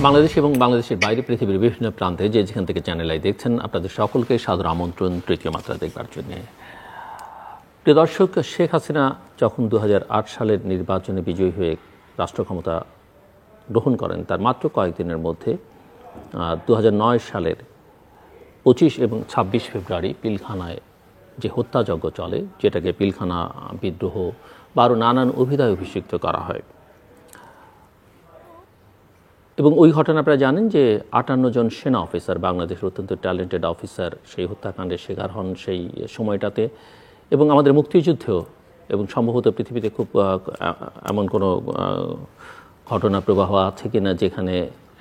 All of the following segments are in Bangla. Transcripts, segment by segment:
বাংলাদেশ এবং বাংলাদেশের বাইরে পৃথিবীর বিভিন্ন প্রান্তে যে যেখান থেকে চ্যানেল আই দেখছেন আপনাদের সকলকে সাদর আমন্ত্রণ তৃতীয় মাত্রা দেখবার জন্য। প্রিয় দর্শক, শেখ হাসিনা যখন 2008 সালের নির্বাচনে বিজয়ী হয়ে রাষ্ট্র ক্ষমতা গ্রহণ করেন তার মাত্র কয়েকদিনের মধ্যে 2009 সালের 25 এবং 26 ফেব্রুয়ারি পিলখানায় যে হত্যাযজ্ঞ চলে, যেটাকে পিলখানা বিদ্রোহ বা আরও নানান অভিধায় অভিষিক্ত করা হয়। এবং ওই ঘটনা আপনারা জানেন যে 58 জন সেনা অফিসার, বাংলাদেশের অত্যন্ত ট্যালেন্টেড অফিসার সেই হত্যাকাণ্ডের শিকার হন সেই সময়টাতে। এবং আমাদের মুক্তিযুদ্ধেও এবং সম্ভবত পৃথিবীতে খুব এমন কোনো ঘটনা প্রবাহ আছে কিনা যেখানে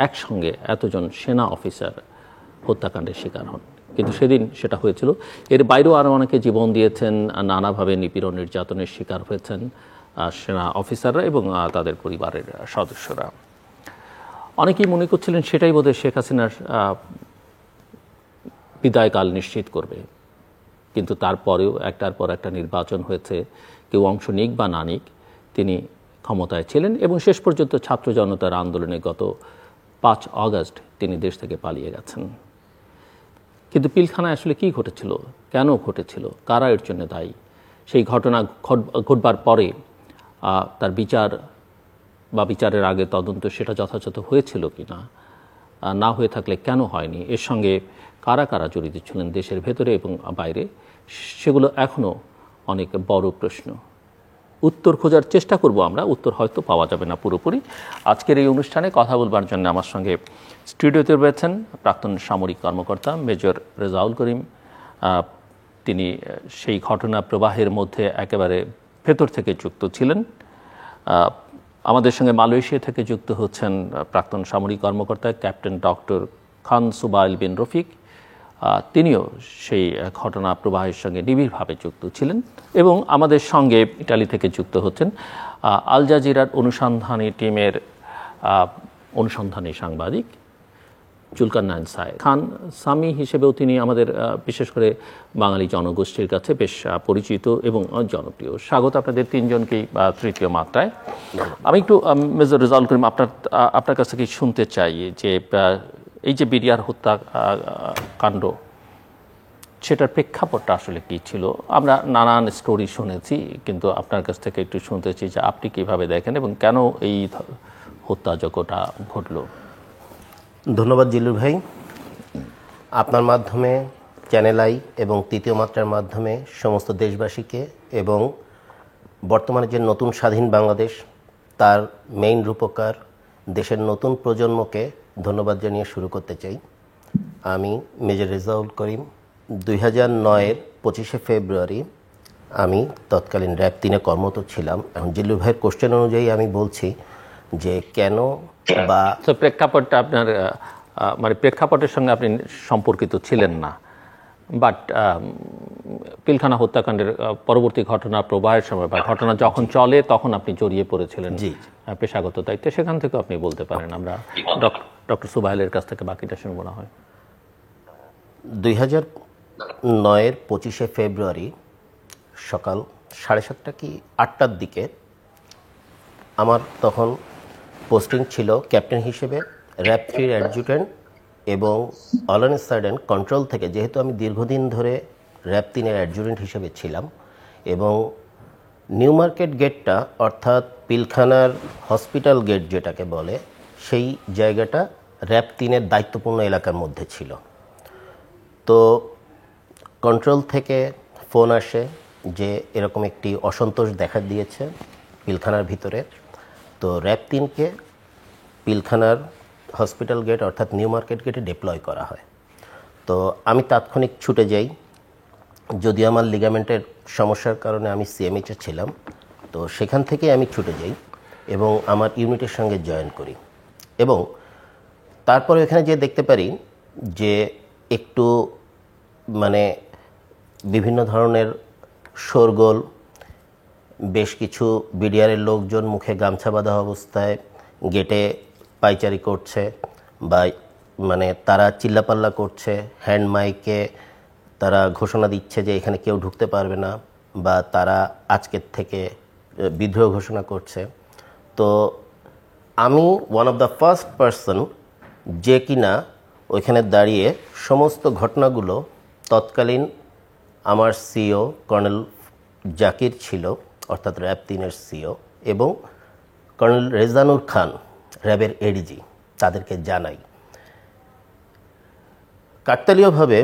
একসঙ্গে এতজন সেনা অফিসার হত্যাকাণ্ডের শিকার হন, কিন্তু সেদিন সেটা হয়েছিল। এর বাইরেও আরও অনেকে জীবন দিয়েছেন, নানাভাবে নিপীড়ন নির্যাতনের শিকার হয়েছেন সেনা অফিসাররা এবং তাদের পরিবারের সদস্যরা। অনেকেই মনে করছিলেন সেটাই বোধহয় শেখ হাসিনার বিদায়কাল নিশ্চিত করবে, কিন্তু তারপরেও একটার পর একটা নির্বাচন হয়েছে, কেউ অংশ নিক বা না নিক তিনি ক্ষমতায় ছিলেন এবং শেষ পর্যন্ত ছাত্র জনতার আন্দোলনে গত 5 অগস্ট তিনি দেশ থেকে পালিয়ে গেছেন। কিন্তু পিলখানায় আসলে কি ঘটেছিল, কেন ঘটেছিল, কারা এর জন্য দায়ী, সেই ঘটনা ঘটবার পরে তার বিচার বা বিচারের আগে তদন্ত সেটা যথাযথ হয়েছিল কি না, না হয়ে থাকলে কেন হয়নি, এর সঙ্গে কারা কারা জড়িত ছিলেন দেশের ভেতরে এবং বাইরে, সেগুলো এখনও অনেক বড় প্রশ্ন। উত্তর খোঁজার চেষ্টা করব আমরা, উত্তর হয়তো পাওয়া যাবে না পুরোপুরি। আজকের এই অনুষ্ঠানে কথা বলবার জন্য আমার সঙ্গে স্টুডিওতে রয়েছেন প্রাক্তন সামরিক কর্মকর্তা মেজর রেজাউল করিম। তিনি সেই ঘটনা প্রবাহের মধ্যে একেবারে ভেতর থেকে যুক্ত ছিলেন। আমাদের সঙ্গে মালয়েশিয়া থেকে যুক্ত হচ্ছেন প্রাক্তন সামরিক কর্মকর্তা ক্যাপ্টেন ডক্টর খান সুবাইল বিন রফিক। তিনিও সেই ঘটনা প্রবাহের সঙ্গে নিবিড়ভাবে যুক্ত ছিলেন। এবং আমাদের সঙ্গে ইটালি থেকে যুক্ত হচ্ছেন আল জাজিরার অনুসন্ধানী টিমের অনুসন্ধানী সাংবাদিক জুলকারনাইন খান সামি হিসেবেও তিনি আমাদের বিশেষ করে বাঙালি জনগোষ্ঠীর কাছে বেশ পরিচিত এবং জনপ্রিয়। স্বাগত আপনাদের তিনজনকেই তৃতীয় মাত্রায়। আমি একটু মেজর রেজাউল করিম আপনার কাছ থেকে শুনতে চাই যে এই যে বিডিআর হত্যাকাণ্ড সেটার প্রেক্ষাপটটা আসলে কী ছিল। আমরা নানান স্টোরি শুনেছি, কিন্তু আপনার কাছ থেকে একটু শুনতে চাই যে আপনি কীভাবে দেখেন এবং কেন এই হত্যাযজ্ঞটা ঘটল। ধন্যবাদ জিল্লুর ভাই। আপনার মাধ্যমে চ্যানেল আই এবং তৃতীয় মাত্রার মাধ্যমে সমস্ত দেশবাসীকে এবং বর্তমানে যে নতুন স্বাধীন বাংলাদেশ তার মেইন রূপকার দেশের নতুন প্রজন্মকে ধন্যবাদ জানিয়ে শুরু করতে চাই। আমি মেজর রেজাউল করিম। 2009-এর 25শে ফেব্রুয়ারি আমি তৎকালীন র্যাব 3-এ কর্মরত ছিলাম। এখন জিল্লুর ভাইয়ের কোশ্চেন অনুযায়ী আমি বলছি যে কেন বা প্রেক্ষাপটটা আপনার মানে প্রেক্ষাপটের সঙ্গে আপনি সম্পর্কিত ছিলেন না, বাট পিলখানা হত্যাকাণ্ডের পরবর্তী ঘটনা প্রবাহের সময় বা ঘটনা যখন চলে তখন আপনি জড়িয়ে পড়েছিলেন পেশাগত দায়িত্বে, সেখান থেকে আপনি বলতে পারেন। আমরা ডক্টর সুবাইলের কাছ থেকে বাকিটা শুনবো না হয়। 2009-এর 25শে ফেব্রুয়ারি সকাল 7:30 কি 8টার দিকে আমার তখন পোস্টিং ছিল ক্যাপ্টেন হিসেবে র্যাব 3 অ্যাডজুটেন্ট এবং অল সাডেন কন্ট্রোল থেকে, যেহেতু আমি দীর্ঘদিন ধরে র্যাব 3-এর অ্যাডজুটেন্ট হিসেবে ছিলাম এবং নিউ মার্কেট গেটটা অর্থাৎ পিলখানার হসপিটাল গেট যেটাকে বলে সেই জায়গাটা র্যাব 3-এর দায়িত্বপূর্ণ এলাকার মধ্যে ছিল। তো কন্ট্রোল থেকে ফোন আসে যে এরকম একটি অসন্তোষ দেখা দিয়েছে পিলখানার ভিতরে। তো র্যাব 3-কে পিলখানার হসপিটাল গেট অর্থাৎ নিউ মার্কেট গেটে ডিপ্লয় করা হয়। তো আমি তাৎক্ষণিক ছুটে যাই, যদিও আমার লিগামেন্টের সমস্যার কারণে আমি সিএমএইচে ছিলাম। তো সেখান থেকে আমি ছুটে যাই এবং আমার ইউনিটের সঙ্গে জয়েন করি এবং তারপরে এখানে যে দেখতে পারি যে একটু মানে বিভিন্ন ধরনের শোরগোল, বেশ কিছু বিডিআরের লোকজন মুখে গামছা বাঁধা অবস্থায় গেটে পাইচারি করছে বা মানে তারা চিল্লাপাল্লা করছে, হ্যান্ড মাইকে তারা ঘোষণা দিচ্ছে যে এখানে কেউ ঢুকতে পারবে না বা তারা আজকের থেকে বিদ্রোহ ঘোষণা করছে। তো আমি one of the first person যে কিনা ওইখানে দাঁড়িয়ে সমস্ত ঘটনাগুলো তৎকালীন আমার সিও কর্নেল জাকির ছিল, অর্থাৎ র্যাব 3-এর সিও, এবং কর্নেল রেজানুর খান র্যাবের এডিজি, তাদেরকে জানাই। কাকতালীয়ভাবে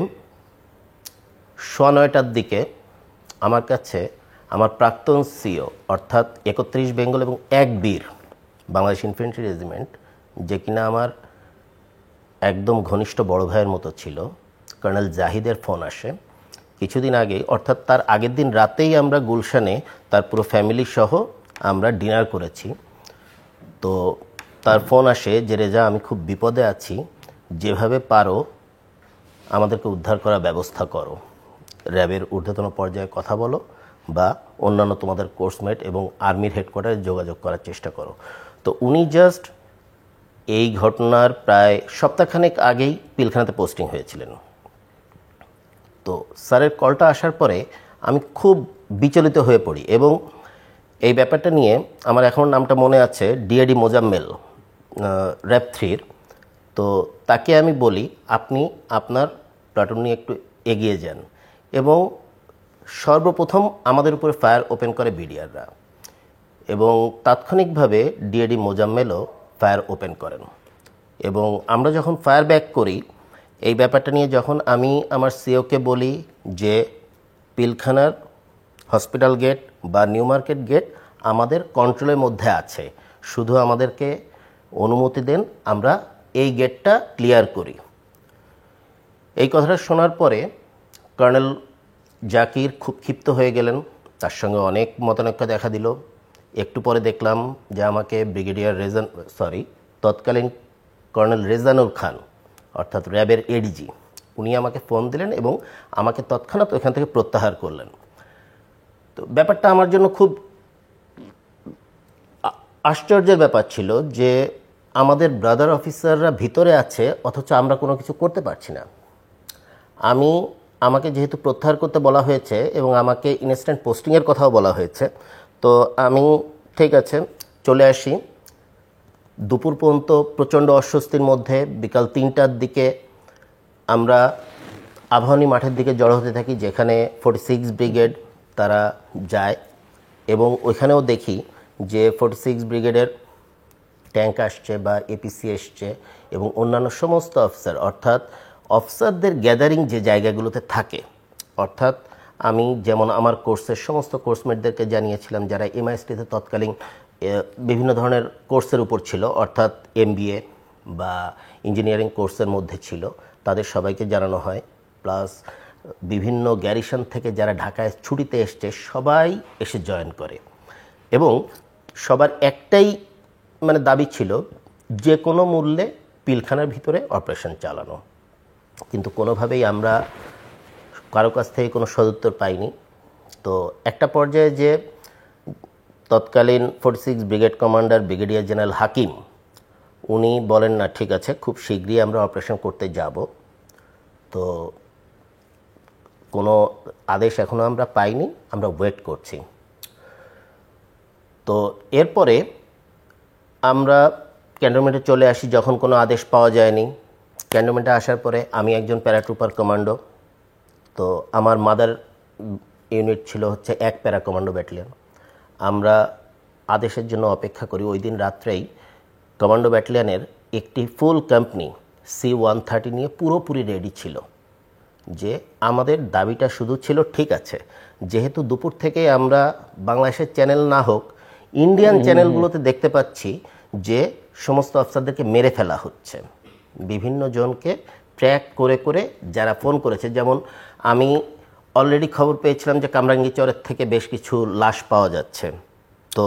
9:15টার দিকে আমার কাছে আমার প্রাক্তন সিও, অর্থাৎ 31 বেঙ্গল এবং 1 বীর বাংলাদেশ ইনফ্যান্ট্রি রেজিমেন্ট, যে কিনা আমার একদম ঘনিষ্ঠ বড় ভাইয়ের মতো ছিল, কর্নেল জাহিদের ফোন আসে কিছুদিন আগেই, অর্থাৎ তার আগের দিন রাতেই আমরা গুলশানে তার পুরো ফ্যামিলি সহ আমরা ডিনার করেছি। তো তার ফোন আসে যে রেজা, আমি খুব বিপদে আছি, যেভাবে পারো আমাদেরকে উদ্ধার করার ব্যবস্থা করো, র্যাবের ঊর্ধ্বতন পর্যায়ে কথা বলো বা অন্যান্য তোমাদের কোর্সমেট এবং আর্মির হেডকোয়ার্টারে যোগাযোগ করার চেষ্টা করো। তো উনি জাস্ট এই ঘটনার প্রায় সপ্তাহখানেক আগেই পিলখানাতে পোস্টিং হয়েছিলেন। তো স্যারের কলটা আসার পরে আমি খুব বিচলিত হয়ে পড়ি, এবং এই ব্যাপারটা নিয়ে আমার এখন নামটা মনে আছে, ডিএডি মোজাম্মেল, র্যাব 3-র। তো তাকে আমি বলি, আপনি আপনার প্লাটুন নিয়ে একটু এগিয়ে যান, এবং সর্বপ্রথম আমাদের উপরে ফায়ার ওপেন করে বিডিআররা, এবং তাৎক্ষণিকভাবে ডিএডি মোজাম্মেলও ফায়ার ওপেন করেন। এবং আমরা যখন ফায়ার ব্যাক করি, এই ব্যাপারটা নিয়ে যখন আমি আমার সিওকে বলি যে পিলখানার হসপিটাল গেট বা নিউ মার্কেট গেট আমাদের কন্ট্রোলের মধ্যে আছে, শুধু আমাদেরকে অনুমতি দেন, আমরা এই গেটটা ক্লিয়ার করি। এই কথাটা শোনার পরে কর্নেল জাকির খুব ক্ষিপ্ত হয়ে গেলেন, তার সঙ্গে অনেক মতানৈক্য দেখা দিল। একটু পরে দেখলাম যে আমাকে তৎকালীন কর্নেল রেজানুর খান, অর্থাৎ র্যাবের এডিজি, উনি আমাকে ফোন দিলেন এবং আমাকে তৎক্ষণাৎ ওইখান থেকে প্রত্যাহার করলেন। তো ব্যাপারটা আমার জন্য খুব আশ্চর্যের ব্যাপার ছিল যে আমাদের ব্রাদার অফিসাররা ভিতরে আছে, অথচ আমরা কোনো কিছু করতে পারছি না। আমাকে যেহেতু প্রত্যাহার করতে বলা হয়েছে এবং আমাকে ইনস্ট্যান্ট পোস্টিংয়ের কথাও বলা হয়েছে, তো আমি ঠিক আছে চলে আসি। দুপুর পর্যন্ত প্রচণ্ড অস্বস্তির মধ্যে বিকাল 3টার দিকে আমরা আবাহনী মাঠের দিকে জড়ো হতে থাকি, যেখানে 46 ব্রিগেড তারা যায়, এবং ওইখানেও দেখি যে 46 ব্রিগেডের ট্যাঙ্ক আসছে বা এপিসি এসছে, এবং অন্যান্য সমস্ত অফিসার, অর্থাৎ অফিসারদের গ্যাদারিং যে জায়গাগুলোতে থাকে, অর্থাৎ আমি যেমন আমার কোর্সের সমস্ত কোর্সমেটদেরকে জানিয়েছিলাম যারা এমআইএসটিতে তৎকালীন বিভিন্ন ধরনের কোর্সের উপর ছিল, অর্থাৎ এমবিএ বা ইঞ্জিনিয়ারিং কোর্সের মধ্যে ছিল, তাদের সবাইকে জানানো হয়। প্লাস বিভিন্ন গ্যারিসন থেকে যারা ঢাকায় ছুটিতে এসছে সবাই এসে জয়েন করে, এবং সবার একটাই দাবি ছিল যে কোনো মূল্যে পিলখানার ভিতরে অপারেশন চালানো। কিন্তু কোনোভাবেই আমরা কারো কাছ থেকে কোনো সদুত্তর পাইনি। তো একটা পর্যায়ে যে তৎকালীন 46 ব্রিগেড কমান্ডার ব্রিগেডিয়ার জেনারেল হাকিম, উনি বলেন না ঠিক আছে, খুব শীঘ্রই আমরা অপারেশন করতে যাব। তো কোনো আদেশ এখনও আমরা পাইনি, আমরা ওয়েট করছি। তো এরপরে আমরা ক্যান্টনমেন্টে চলে আসি যখন কোনো আদেশ পাওয়া যায়নি। ক্যান্টনমেন্টে আসার পরে আমি একজন প্যারাট্রুপার কমান্ডো, তো আমার মাদার ইউনিট ছিল হচ্ছে 1 প্যারা কমান্ডো ব্যাটালিয়ন। আমরা আদেশের জন্য অপেক্ষা করি। ওই দিন রাত্রেই কমান্ডো ব্যাটালিয়নের একটি ফুল কোম্পানি C-130 নিয়ে পুরোপুরি রেডি ছিল, যে আমাদের দাবিটা শুধু ছিল ঠিক আছে, যেহেতু দুপুর থেকে আমরা বাংলাদেশের চ্যানেল না হোক ইন্ডিয়ান চ্যানেলগুলোতে দেখতে পাচ্ছি যে সমস্ত অফিসারদেরকে মেরে ফেলা হচ্ছে, বিভিন্ন জনকে ট্র্যাক করে করে যারা ফোন করেছে, যেমন আমি অলরেডি খবর পেয়েছিলাম যে কামরাঙ্গীচরের থেকে বেশ কিছু লাশ পাওয়া যাচ্ছে। তো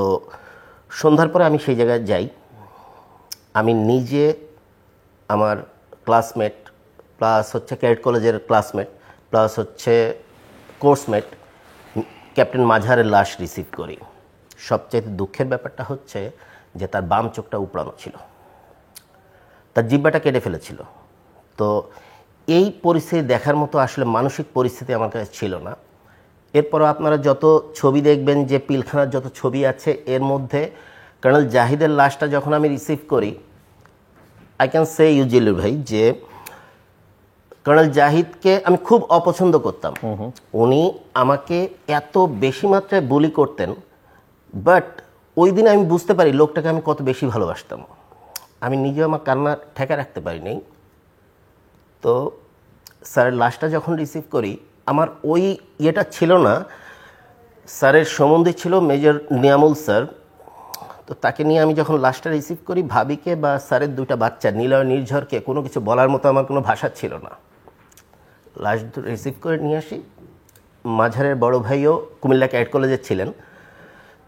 সন্ধ্যার পরে আমি সেই জায়গায় যাই। আমি নিজে, আমার ক্লাসমেট, প্লাস হচ্ছে ক্যাডেট কলেজের ক্লাসমেট, প্লাস হচ্ছে কোর্সমেট ক্যাপ্টেন মাঝারের লাশ রিসিভ করি। সবচেয়ে দুঃখের ব্যাপারটা হচ্ছে যে তার বাম চোখটা উপড়ানো ছিল, তার জিহ্বাটা কেটে ফেলেছিল। তো এই পরিস্থিতি দেখার মতো আসলে মানসিক পরিস্থিতি আমার কাছে ছিল না। এরপরও আপনারা যত ছবি দেখবেন, যে পিলখানার যত ছবি আছে, এর মধ্যে কর্নেল জাহিদের লাশটা যখন আমি রিসিভ করি, আই ক্যান সে ইউজিলি ভাই যে কর্নেল জাহিদকে আমি খুব অপছন্দ করতাম। উনি আমাকে এত বেশি মাত্রায় বুলি করতেন, বাট ওই দিন আমি বুঝতে পারি লোকটাকে আমি কত বেশি ভালোবাসতাম। আমি নিজেও আমার কান্না ঠেকা রাখতে পারিনি। তো স্যারের লাশটা যখন রিসিভ করি, আমার ওই ইয়েটা ছিল না। স্যারের সম্বন্ধে ছিল মেজর নিয়ামুল স্যার। তো তাকে নিয়ে আমি যখন লাশটা রিসিভ করি, ভাবিকে বা স্যারের দুইটা বাচ্চা নিলয় নির্ঝরকে কোনো কিছু বলার মতো আমার কোনো ভাষা ছিল না। লাশ রিসিভ করে নিয়ে আসি। মাঝারের বড় ভাইও কুমিল্লা ক্যাডেট কলেজের ছিলেন,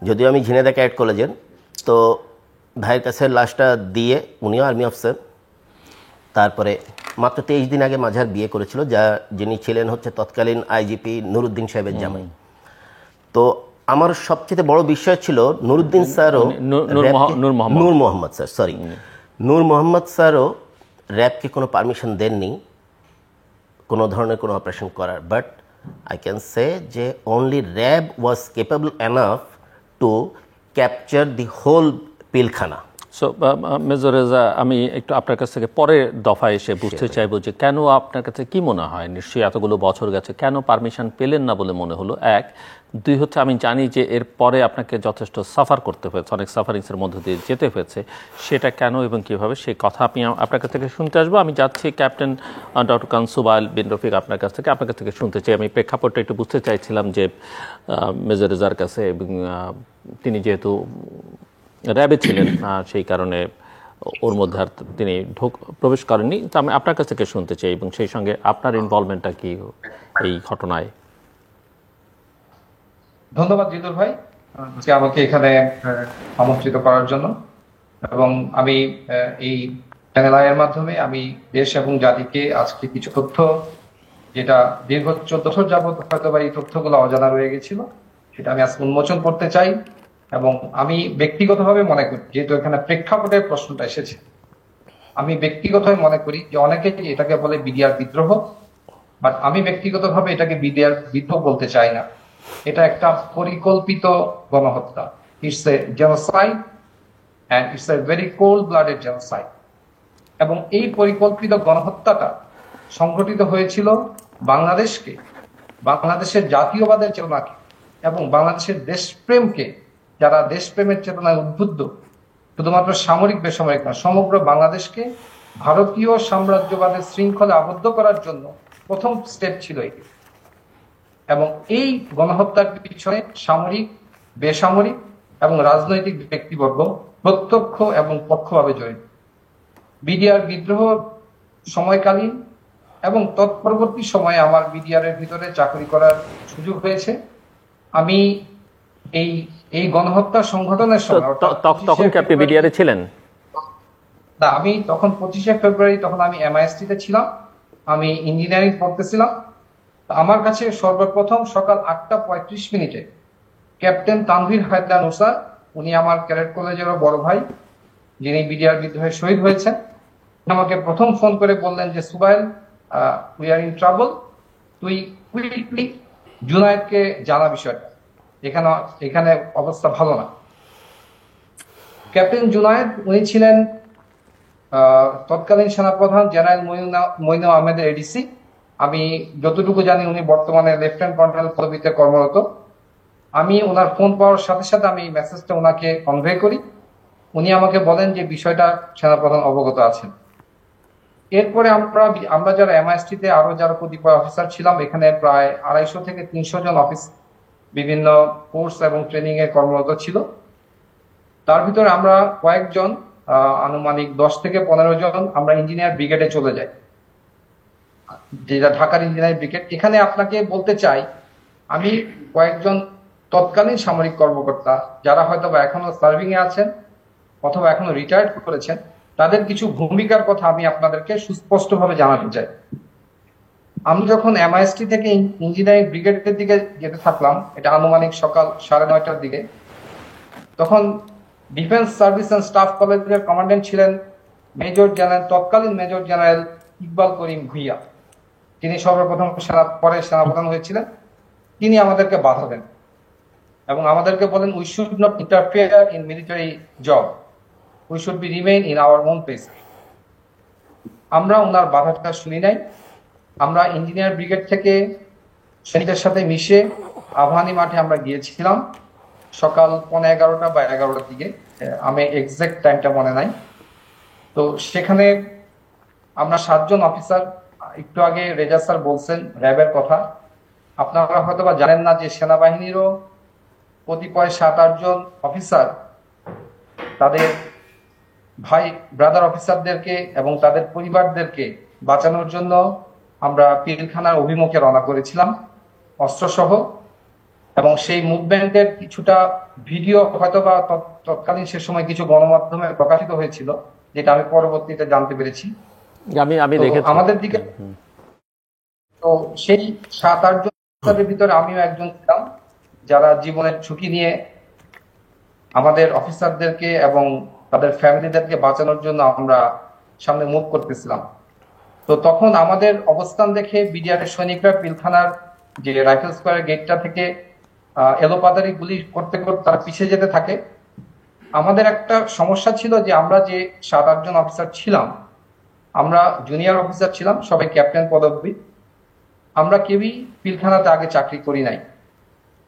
যদিও আমি ঝিনেদা ক্যাডেট কলেজের। তো ভাইয়ের কাছে লাশটা দিয়ে, উনিও আর্মি অফিসার। তারপরে মাত্র 23 দিন আগে মাঝার বিয়ে করেছিল, যিনি ছিলেন হচ্ছে তৎকালীন আইজিপি নুরুদ্দিন সাহেবের জামাই। তো আমার সবচেয়ে বড় বিষয় ছিল নুরুদ্দিন স্যারও, নূর মোহাম্মদ স্যার, সরি, নূর মোহাম্মদ স্যারও র্যাবকে কোনো পারমিশন দেননি কোনো ধরনের কোনো অপারেশন করার। বাট আই ক্যান সে যে only RAB was capable enough to capture the whole Pilkhana. So major Reza, আমি একটু আপনার কাছ থেকে পরের দফায় এসে বুঝতে চাইবো যে কেন আপনার কাছে কি মনে হয়, নিশ্চয়ই এতগুলো বছর গেছে, কেন পারমিশন পেলেন না বলে মনে হলো? এক, দুই হচ্ছে আমি জানি যে এর পরে আপনাকে যথেষ্ট সাফার করতে হয়েছে, অনেক সাফারিংসের মধ্য দিয়ে যেতে হয়েছে, সেটা কেন এবং কীভাবে, সেই কথা আমি আপনার কাছ থেকে শুনতে আসবো। আমি যাচ্ছি ক্যাপ্টেন ডক্টর কানসুবাইল বিন রফিক আপনার কাছ থেকে শুনতে চাই। আমি প্রেক্ষাপটটা একটু বুঝতে চাইছিলাম যে মেজর রেজার কাছে, এবং তিনি যেহেতু র্যাবে ছিলেন, সেই কারণে ওর মধ্যে আর তিনি প্রবেশ করেননি। তো আমি আপনার কাছ থেকে শুনতে চাই, এবং সেই সঙ্গে আপনার ইনভলভমেন্টটা কি এই ঘটনায়। ধন্যবাদ জিদুর ভাই যে আমাকে এখানে আমন্ত্রিত করার জন্য। এবং আমি এই চ্যানেল এর মাধ্যমে আমি দেশ এবং জাতিকে আজকে কিছু তথ্য, যেটা দীর্ঘ 14 বছর যাবত হয়তো বা এই তথ্যগুলো অজানা রয়ে গেছিল, সেটা আমি আজকে উন্মোচন করতে চাই। এবং আমি ব্যক্তিগতভাবে মনে করি, যেহেতু এখানে প্রেক্ষাপটের প্রশ্নটা এসেছে, আমি ব্যক্তিগতভাবে মনে করি যে অনেকে এটাকে বলে বিডিআর বিদ্রোহ, বাট আমি ব্যক্তিগতভাবে এটাকে বিডিআর বিদ্রোহ বলতে চাই না। এটা একটা পরিকল্পিত গণহত্যা। It's a genocide and it's a very cold blooded genocide. এবং এই পরিকল্পিত গণহত্যাটা সংঘটিত হয়েছিল বাংলাদেশকে, বাংলাদেশের জাতীয়বাদের চেতনাকে এবং বাংলাদেশের দেশপ্রেমকে, যারা দেশপ্রেমের চেতনায় উদ্বুদ্ধ, শুধুমাত্র সামরিক বেসামরিক না, সমগ্র বাংলাদেশকে ভারতীয় সাম্রাজ্যবাদের শৃঙ্খলে আবদ্ধ করার জন্য প্রথম স্টেপ ছিল এটি। এবং এই গণহত্যার পিছনে সামরিক, বেসামরিক এবং রাজনৈতিক ব্যক্তিবর্গ প্রত্যক্ষ এবং পরোক্ষভাবে জড়িত। বিডিআর বিদ্রোহ সময়কালীন এবং তৎপরবর্তী সময়ে আমার বিডিআর এর ভিতরে চাকরি করার সুযোগ হয়েছে। আমি এই গণহত্যা সংগঠনের সময়, তখন কি আপনি বিডিআর এ ছিলেন? না, আমি তখন 25শে ফেব্রুয়ারি তখন আমি এমআইএসটি তে ছিলাম, আমি ইঞ্জিনিয়ারিং পড়তেছিলাম। আমার কাছে সর্বপ্রথম সকাল 8:35 ক্যাপ্টেন তানভীর হায়দার মুসা, উনি আমার ক্যাডেট কলেজেরও বড় ভাই, যিনি বিডিআর বিদ্রোহে শহীদ হয়েছেন, আমাকে প্রথম ফোন করে বললেন যে সুবাইল, উই আর ইন ট্রাবল, তুই কুইকলি জুনায়েদকে জানা বিষয়টা, এখানে অবস্থা ভালো না। ক্যাপ্টেন জুনায়েদ, উনি ছিলেন তৎকালীন সেনাপ্রধান জেনারেল মইনু আহমেদের এডিসি। আমি যতটুকু জানি উনি বর্তমানে লেফটেন্যান্ট কর্নেল পদবিতে কর্মরত। আমি ওনার ফোন পাওয়ার সাথে সাথে আমি মেসেজটা ওনাকে কনভে করি। উনি আমাকে বলেন যে বিষয়টা সেনাপ্রধান অবগত আছেন। এরপরে আমরা যারা এমআইএসটি তে আরো যারা কতিপয় অফিসার ছিলাম, এখানে প্রায় 250 থেকে 300 জন অফিস বিভিন্ন কোর্স এবং ট্রেনিং এ কর্মরত ছিল। তার ভিতরে আমরা কয়েকজন, আনুমানিক 10 থেকে 15 জন আমরা ইঞ্জিনিয়ার ব্রিগেডে চলে যাই, যেটা ঢাকার ইঞ্জিনিয়ার ব্রিগেড। এখানে আপনাকে বলতে চাই, আমি কয়েকজন তৎকালীন সামরিক কর্মকর্তা যারা হয়তো বা এখনো সার্ভিং এ আছেন অথবা এখনো রিটায়ার্ড করেছেন, তাদের কিছু ভূমিকার কথা আমি আপনাদেরকে সুস্পষ্টভাবে জানাতে চাই। আমি যখন এমআইএসটি থেকে ইঞ্জিনিয়ারিং ব্রিগেডের দিকে যেতে থাকলাম, এটা আনুমানিক সকাল 9:30টার দিকে, তখন ডিফেন্স সার্ভিস এন্ড স্টাফ কলেজের কমান্ডেন্ট ছিলেন তৎকালীন মেজর জেনারেল ইকবাল করিম ভুইয়া। তিনি সর্বপ্রথম পরে সেনাপ্রধান হয়েছিলেন। তিনি আমাদেরকে বাধা দেন এবং আমাদেরকে বলেন, we should not interfere in military job, we should be remain in our own place. আমরা ওনার বাধাটা শুনি নাই। আমরা ইঞ্জিনিয়ার ব্রিগেড থেকে সৈনিকদের সাথে মিশে আবাহনী মাঠে আমরা গিয়েছিলাম সকাল 11:15 বা 11টার দিকে, আমি এক্সাক্ট টাইমটা মনে নাই। তো সেখানে আমরা 7 জন অফিসার, একটু আগে রেজা স্যার বলছেন র্যাবের কথা, আপনারা হয়তো বা জানেন না যে সেনাবাহিনীরও কতিপয় 7-8 জন অফিসার তাদের ভাই ব্রাদার অফিসারদেরকে এবং তাদের পরিবারদেরকে বাঁচানোর জন্য আমরা পিলখানার অভিমুখে রওনা করেছিলাম অস্ত্রসহ। এবং সেই মুভমেন্টের কিছুটা ভিডিও হয়তো বা তৎকালীন সে সময় কিছু গণমাধ্যমে প্রকাশিত হয়েছিল, যেটা আমি পরবর্তীতে জানতে পেরেছি। আমি দেখেছি আমাদের দিকে তো সেই 7-8 জনের ভিতরে আমিও একজন ছিলাম, যারা জীবনের ঝুঁকি নিয়ে আমাদের অফিসারদেরকে এবং তাদের ফ্যামিলিদেরকে বাঁচানোর জন্য আমরা সামনে মুভ করতেছিলাম। তো তখন আমাদের অবস্থান দেখে বিডিআরের সৈনিকরা পিলখানার যে রাইফেল স্কোয়ারের গেটটা থেকে এলোপাতারি গুলি করতে করতে তারা পিছিয়ে যেতে থাকে। আমাদের একটা সমস্যা ছিল যে আমরা যে 7-8 জন অফিসার ছিলাম, আমরা জুনিয়র অফিসার ছিলাম, সবাই ক্যাপ্টেন পদবী। আমরা কেউই পিলখানাতে আগে চাকরি করি নাই,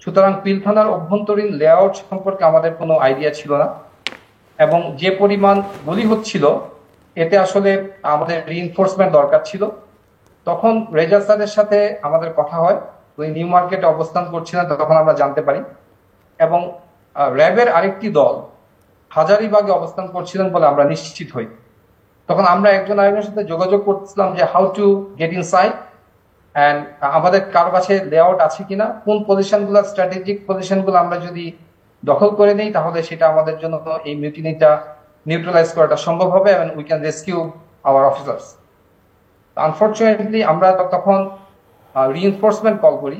সুতরাং পিলখানার অভ্যন্তরীণ লেআউট সম্পর্কে আমাদের কোনো আইডিয়া ছিল না। এবং যে পরিমাণ গুলি হচ্ছিল এতে আসলে আমাদের রিইনফোর্সমেন্ট দরকার ছিল। তখন রেজা স্যারের সাথে আমাদের কথা হয়, উনি নিউ মার্কেটে অবস্থান করছিলেন, তখন আমরা জানতে পারি। এবং র্যাবের আরেকটি দল হাজারীবাগে অবস্থান করছিলেন বলে আমরা নিশ্চিত হই। তখন আমরা একজন আরেকজনের সাথে যোগাযোগ করছিলাম যে how to get inside and আমাদের কারো কাছে লেআউট আছে কিনা, কোন পজিশনগুলো স্ট্র্যাটেজিক পজিশনগুলো আমরা যদি দখল করে নেই তাহলে সেটা আমাদের জন্য এই মিউটিনিটা নিউট্রালাইজ করাটা সম্ভব হবে এবং we can rescue our officers. Unfortunately আমরা তখন রিইনফোর্সমেন্ট কল করি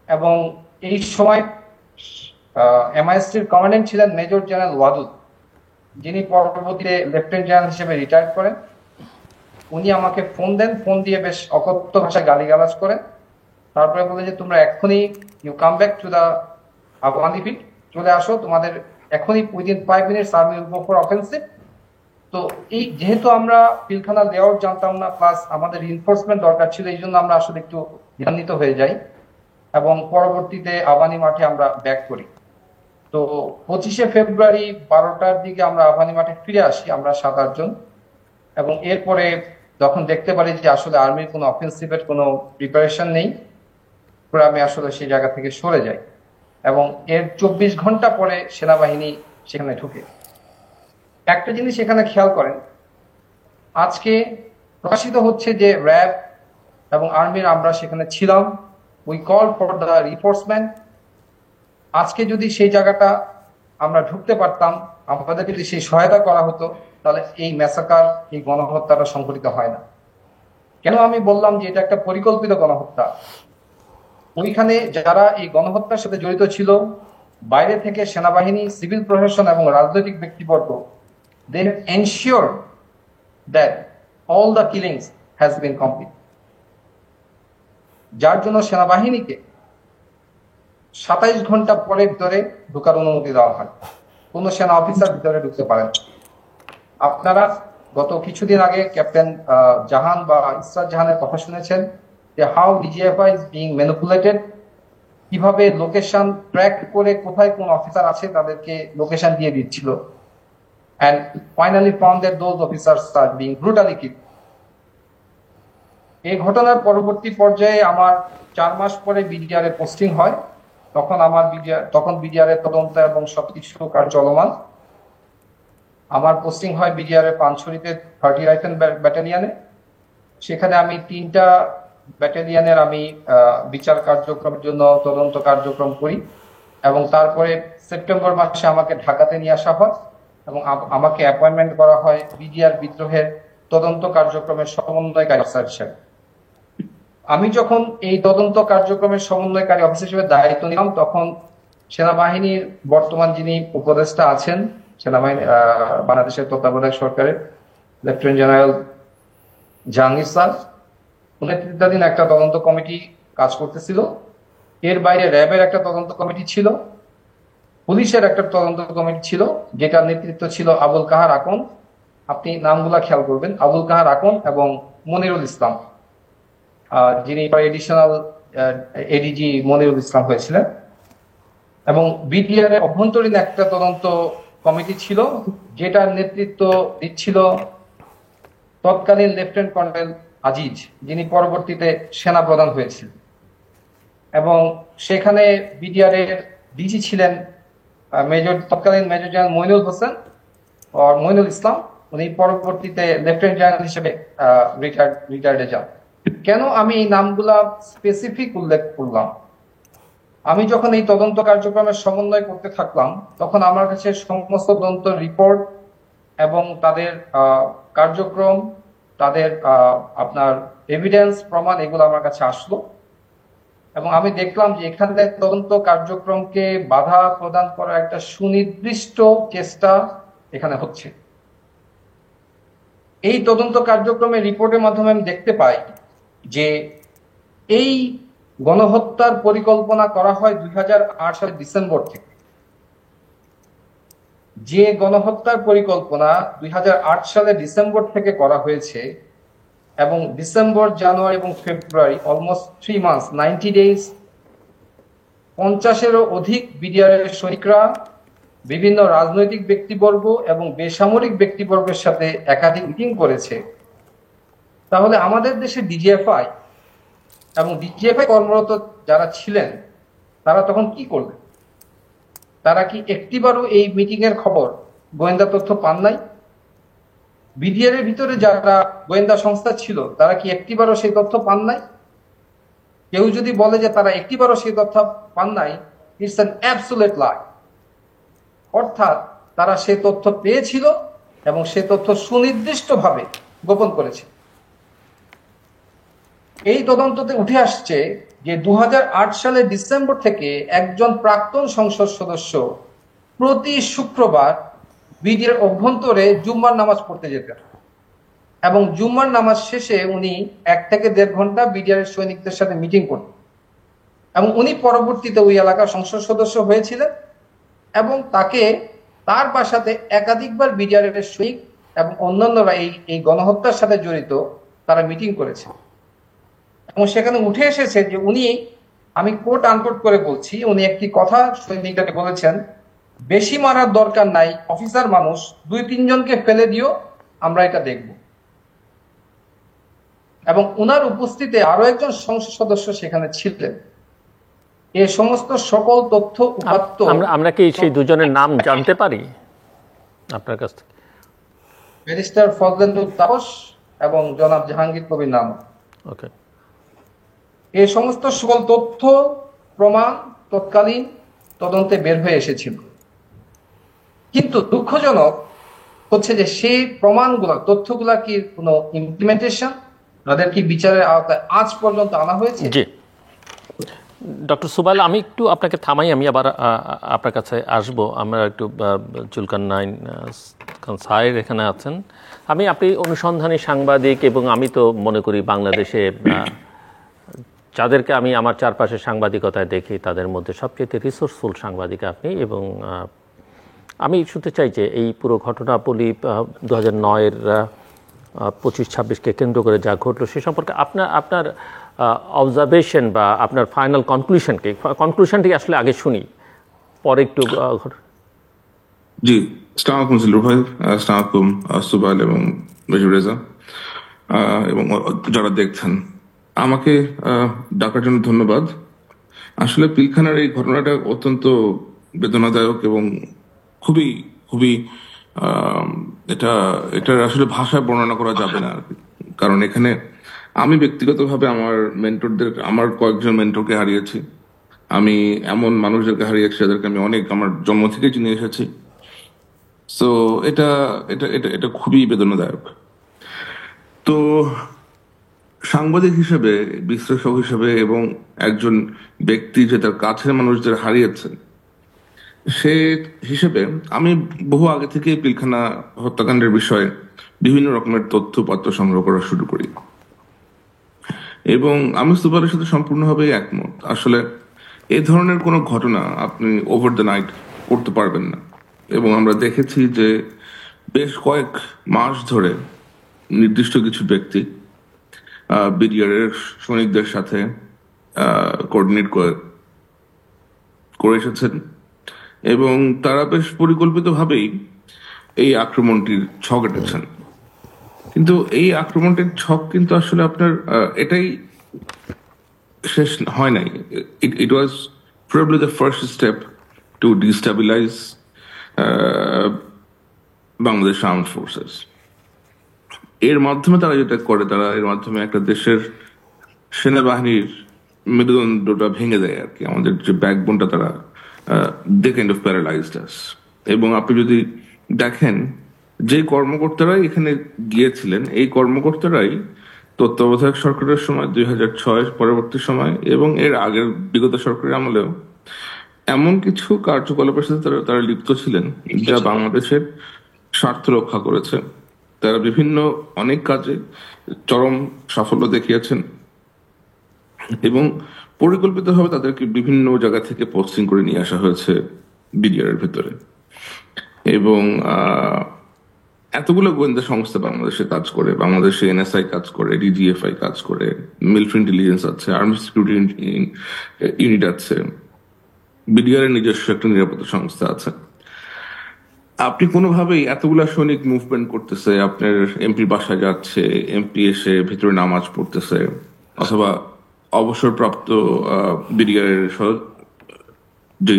এবং এই সময় এমআইএসটির কমান্ডেন্ট ছিলেন মেজর জেনারেল ওয়াদুদ, যিনি পরবর্তীতে লেফটেন্যান্ট জেনারেল হিসেবে রিটায়ার করেন। উনি আমাকে ফোন দেন, ফোন দিয়ে বেশ অকথ্য ভাষায় গালিগালাজ করেন। তারপরে বলে যে তোমরা এখনই you come back to the Afghani field, চলে আসো, তোমাদের এখনই within 5 minutes army will go for offensive. তো এই যেহেতু আমরা পিলখানার লেআউট জানতাম না, প্লাস আমাদের রিইনফোর্সমেন্ট দরকার ছিল, এই জন্য আমরা আসলে একটু ধ্যানিত হয়ে যাই এবং পরবর্তীতে আবানি মাঠে আমরা ব্যাক করি। তো 25শে ফেব্রুয়ারি 12টার দিকে আমরা আবানি মাঠে ফিরে আসি, আমরা 7-8 জন। এবং এরপরে যখন দেখতে পারি যে আসলে আর্মির কোনো অফেন্সিভের কোনো প্রিপারেশন নেই, পরে আমি আসলে সেই জায়গা থেকে সরে যাই। এবং এর 24 ঘন্টা পরে সেনাবাহিনী সেখানে ঢুকে। একটা জিনিস এখানে খেয়াল করেন, আজকে প্রকাশিত হচ্ছে যে র্যাব এবং আর্মির আমরা সেখানে ছিলাম, উই কল ফর দ্য রিফোর্সমেন্ট। আজকে যদি সেই জায়গাটা আমরা ঢুকতে পারতাম, আমাদের যদি সেই সহায়তা করা হতো, তাহলে এই ম্যাসাকার, এই গণহত্যাটা সংঘটিত হয় না। কেন আমি বললাম যে এটা একটা পরিকল্পিত গণহত্যা? ওইখানে যারা এই গণহত্যার সাথে জড়িত ছিল, বাইরে থেকে সেনাবাহিনী, সিভিল প্রশাসন এবং রাজনৈতিক ব্যক্তিবর্গ, they have ensured that all the killings has been complete, যার জন্য সেনাবাহিনীকে 27 ঘন্টা পরে ভিতরে ঢোকার অনুমতি দেওয়া হয়। কোন সেনা অফিসার ভিতরে ঢুকতে পারেন। আপনারা গত কিছুদিন আগে ক্যাপ্টেন জাহান বা ইসরাত জাহানের কথা শুনেছেন যে how DGFI is being manipulated, কিভাবে লোকেশন ট্র্যাক করে কোথায় কোন অফিসার আছে তাদেরকে লোকেশন দিয়ে দিচ্ছিল, and finally found that those officers are being brutally killed. এই ঘটনার পরবর্তী পর্যায়ে আমার 4 মাস পরে বিডিআর এ পোস্টিং হয়। তখন বিডিআর এর তদন্ত এবং সবকিছু কাজ চলমান। আমার পোস্টিং হয় বিডিআর এর পানছড়িতে 30 রাইফেল ব্যাটালিয়নে। সেখানে আমি 3টা ব্যাটালিয়নের আমি বিচার কার্যক্রমের জন্য তদন্ত কার্যক্রম করি এবং তারপরে সেপ্টেম্বর মাসে আমাকে ঢাকাতে নিয়ে আসা হয় এবং আমাকে অ্যাপয়েন্টমেন্ট করা হয় বিডিআর বিদ্রোহের তদন্ত কার্যক্রমের সমন্বয়কারী অফিসার হিসেবে। আমি যখন এই তদন্ত কার্যক্রমের সমন্বয়কারী অফিসার হিসেবে দায়িত্ব নিলাম, তখন সেনাবাহিনীর বর্তমান যিনি উপদেষ্টা আছেন সেনাবাহিনী বাংলাদেশের তত্ত্বাবধায়ক সরকারের লেফটেন্যান্ট জেনারেল জাহাঙ্গীর স্যার, নেতৃত্বাধীন একটা তদন্ত কমিটি কাজ করতেছিল। এর বাইরে র্যাবের একটা তদন্ত কমিটি ছিল, পুলিশের একটা তদন্ত কমিটি ছিল, যেটার নেতৃত্ব ছিল আবুল কাহার আকন আপনি নামগুলা খেয়াল করবেন, আবুল কাহার আকন এবং মনিরুল ইসলাম, যিনি এডিশনাল এডিজি মনিরুল ইসলাম হয়েছিলেন। এবং বিডিআর এর অভ্যন্তরীণ একটা তদন্ত কমিটি ছিল, যেটার নেতৃত্ব দিচ্ছিল তৎকালীন লেফটেন্যান্ট কর্নেল আজিজ, যিনি পরবর্তীতে সেনা প্রধান হয়েছিলেন। এবং সেখানে বিডিআর এর ডিজি ছিলেন তৎকালীন মেজর জেনারেল মইনুল ইসলাম, উনি পরবর্তীতে লেফটেন্যান্ট জেনারেল হিসেবে রিটায়ার্ডে যান। কেন আমি এই নামগুলা স্পেসিফিক উল্লেখ করলাম? আমি যখন এই তদন্ত কার্যক্রমের সমন্বয় করতে থাকলাম, তখন আমার কাছে সমস্ত তদন্ত রিপোর্ট এবং তাদের কার্যক্রম, তাদের আপনার এভিডেন্স, প্রমাণ, এগুলো আমার কাছে আসলো। এবং আমি দেখলাম যে এখানে তদন্ত কার্যক্রমকে বাধা প্রদান করার একটা সুনির্দিষ্ট চেষ্টা এখানে হচ্ছে। এই তদন্ত কার্যক্রমের রিপোর্টের মাধ্যমে আমি দেখতে পাই যে এই গণহত্যার পরিকল্পনা করা হয় 2008 সালের ডিসেম্বর থেকে। যে গণহত্যার পরিকল্পনা 2008 সালের ডিসেম্বর থেকে করা হয়েছে, এবং ডিসেম্বর, জানুয়ারি এবং ফেব্রুয়ারি, অলমোস্ট 3 মান্থস, 90 ডেজ, 50-এরও অধিক বিডিআর এর সৈনিকরা বিভিন্ন রাজনৈতিক ব্যক্তিবর্গ এবং বেসামরিক ব্যক্তিবর্গের সাথে একাধিক মিটিং করেছে। তাহলে আমাদের দেশে ডিজিএফআই এবং ডিজিএফআই কর্মরত যারা ছিলেন, তারা তখন কি করলেন? তারা কি একটিবারও এই মিটিং এর খবর, গোয়েন্দা তথ্য পান নাই? বিডিআর এর ভিতরে যারা গোয়েন্দা সংস্থা ছিল, তারা কি একটিবারও সেই তথ্য পান নাই? কেউ যদি বলে যে তারা একটিবারও সেই তথ্য পান নাই, ইটস অ্যান অ্যাবসোলিউট লাই। অর্থাৎ তারা সেই তথ্য পেয়েছিল এবং সেই তথ্য সুনির্দিষ্টভাবে গোপন করেছে। এই তদন্ততে উঠে আসছে যে 2008 সালের ডিসেম্বর থেকে একজন প্রাক্তন সংসদ সদস্য প্রতি শুক্রবার বিডিআর অভ্যন্তরে জুম্মার নামাজ পড়তে যেতেন, এবং জুম্মার নামাজ শেষে উনি 1 থেকে 1.5 ঘন্টা বিডিআর এর সৈনিকদের সাথে মিটিং করতেন। এবং উনি পরবর্তীতে ওই এলাকার সংসদ সদস্য হয়েছিলেন, এবং তার বাসাতে একাধিকবার বিডিআর এর সৈনিক এবং অন্যান্যরা এই গণহত্যার সাথে জড়িত তারা মিটিং করেছে। এবং সেখানে উঠে এসেছে যে উনি, আমি কোট আনকোট করে বলছি, উনি একটি কথা সৈনিকটাকে বলেছেন, বেশি মারার দরকার নাই, অফিসার মানুষ, 2-3 জনকে ফেলে দিও, আমরা এটা দেখব। এবং উনার উপস্থিতিতে আরো একজন সংসদ সদস্য সেখানে ছিলেন। এই সমস্ত সকল তথ্য উপাত্ত, আমরা কি সেই দুজনের নাম জানতে পারি আপনার কাছ থেকে? ব্যারিস্টার ফজলেনুর তাপস এবং জনাব জাহাঙ্গীর কবির নাম। ওকে। এই সমস্ত সকল তথ্য প্রমাণ তৎকালীন তদন্তে বের হয়ে এসেছিল। কিন্তু দুঃখজনক হচ্ছে যে সেই প্রমাণগুলা, তথ্যগুলা কি কোনো ইমপ্লিমেন্টেশন, তাদের কি বিচারের আওতায় আজ পর্যন্ত আনা হয়েছে? জি ডক্টর সুবাইল, আমি একটু আপনাকে থামাই, আমি আবার আপনার কাছে আসবো। আমরা একটু জুলকারনাইন সাহেব এখানে আছেন। আপনি অনুসন্ধানী সাংবাদিক, এবং আমি তো মনে করি বাংলাদেশে যাদেরকে আমি আমার চারপাশে সাংবাদিকতায় দেখি, তাদের মধ্যে সবচেয়ে রিসোর্সফুল সাংবাদিক আপনি। এবং আমি শুনতে চাই যে এই পুরো ঘটনাবলী 2009-এর 25-26কে কেন্দ্র করে যা ঘটলো, সে সম্পর্কে আপনার অবজারভেশন বা আপনার ফাইনাল কনক্লুশনটি আসলে আগে শুনি, পরে একটু। জি, আসসালামু আলাইকুম জিলুর ভাই, আসসালামু আলাইকুম সুবাইল এবং মেজর রেজা, এবং যারা দেখছেন। আমাকে ডাকার জন্য ধন্যবাদ। আসলে পিলখানার এই ঘটনাটা অত্যন্ত বেদনাদায়ক এবং খুবই খুবই এটা আসলে ভাষায় বর্ণনা করা যাবে না। কারণ এখানে আমি ব্যক্তিগতভাবে আমার কয়েকজন মেন্টরকে হারিয়েছি। আমি এমন মানুষদেরকে হারিয়েছি যাদেরকে আমি অনেক আমার জন্ম থেকে চিনে এসেছি। সো এটা এটা এটা এটা খুবই বেদনাদায়ক। তো সাংবাদিক হিসেবে, বিশ্লেষক হিসেবে, এবং একজন ব্যক্তি যে তার কাছের মানুষদের হারিয়েছেন, সে হিসেবে আমি বহু আগে থেকে পিলখানা হত্যাকাণ্ডের বিষয়ে বিভিন্ন রকমের তথ্যপত্র সংগ্রহ করা শুরু করি, এবং আমি সুপারের সাথে সম্পূর্ণভাবে একমত। আসলে এই ধরনের কোনো ঘটনা আপনি ওভার দ্য নাইট করতে পারবেন না। এবং আমরা দেখেছি যে বেশ কয়েক মাস ধরে নির্দিষ্ট কিছু ব্যক্তি বিডিআরের সৈনিকদের সাথে কোঅর্ডিনেট করে এসেছেন এবং তারা বেশ পরিকল্পিতভাবেই এই আক্রমণটির ছক এঁটেছেন। কিন্তু এই আক্রমণটির ছক কিন্তু আসলে আপনার এটাই শেষ হয় নাই। It was probably the first step to destabilize Bangladesh armed forces. এর মাধ্যমে তারা যেটা করে, তারা এর মাধ্যমে একটা দেশের সেনাবাহিনীর মেরুদণ্ডটা ভেঙে দেয় আর কি, আমাদের যে ব্যাকবোনটা তারা দে কাইন্ড অফ প্যারালাইজড আস। এবং আপনি যদি দেখেন যে কর্মকর্তারাই এখানে গিয়েছিলেন, এই কর্মকর্তারাই তত্ত্বাবধায়ক সরকারের সময় 2006 পরবর্তী সময় এবং এর আগের বিগত সরকারের আমলেও এমন কিছু কার্যকলাপের সাথে তারা লিপ্ত ছিলেন যা বাংলাদেশের স্বার্থ রক্ষা করেছে। তারা বিভিন্ন অনেক কাজে চরম সাফল্য দেখিয়েছেন এবং পরিকল্পিতভাবে তাদেরকে বিভিন্ন জায়গা থেকে পোস্টিং করে নিয়ে আসা হয়েছে বিডিআর এর ভেতরে। এবং এতগুলো গোয়েন্দা সংস্থা বাংলাদেশে কাজ করে, বাংলাদেশে এনএসআই কাজ করে, ডিজিএফআই কাজ করে, মিলিটারি ইন্টেলিজেন্স আছে, আর্মি সিকিউরিটি ইউনিট আছে, বিডিআর এর নিজস্ব একটা নিরাপত্তা সংস্থা আছে। আপনি কোনোভাবেই এতগুলা সৈনিক মুভমেন্ট করতেছে, আপনার এমপির বাসায় যাচ্ছে, এমপি এসে ভিতরে নামাজ পড়তেছে, অথবা অবসরপ্রাপ্ত বিডিআর এর যে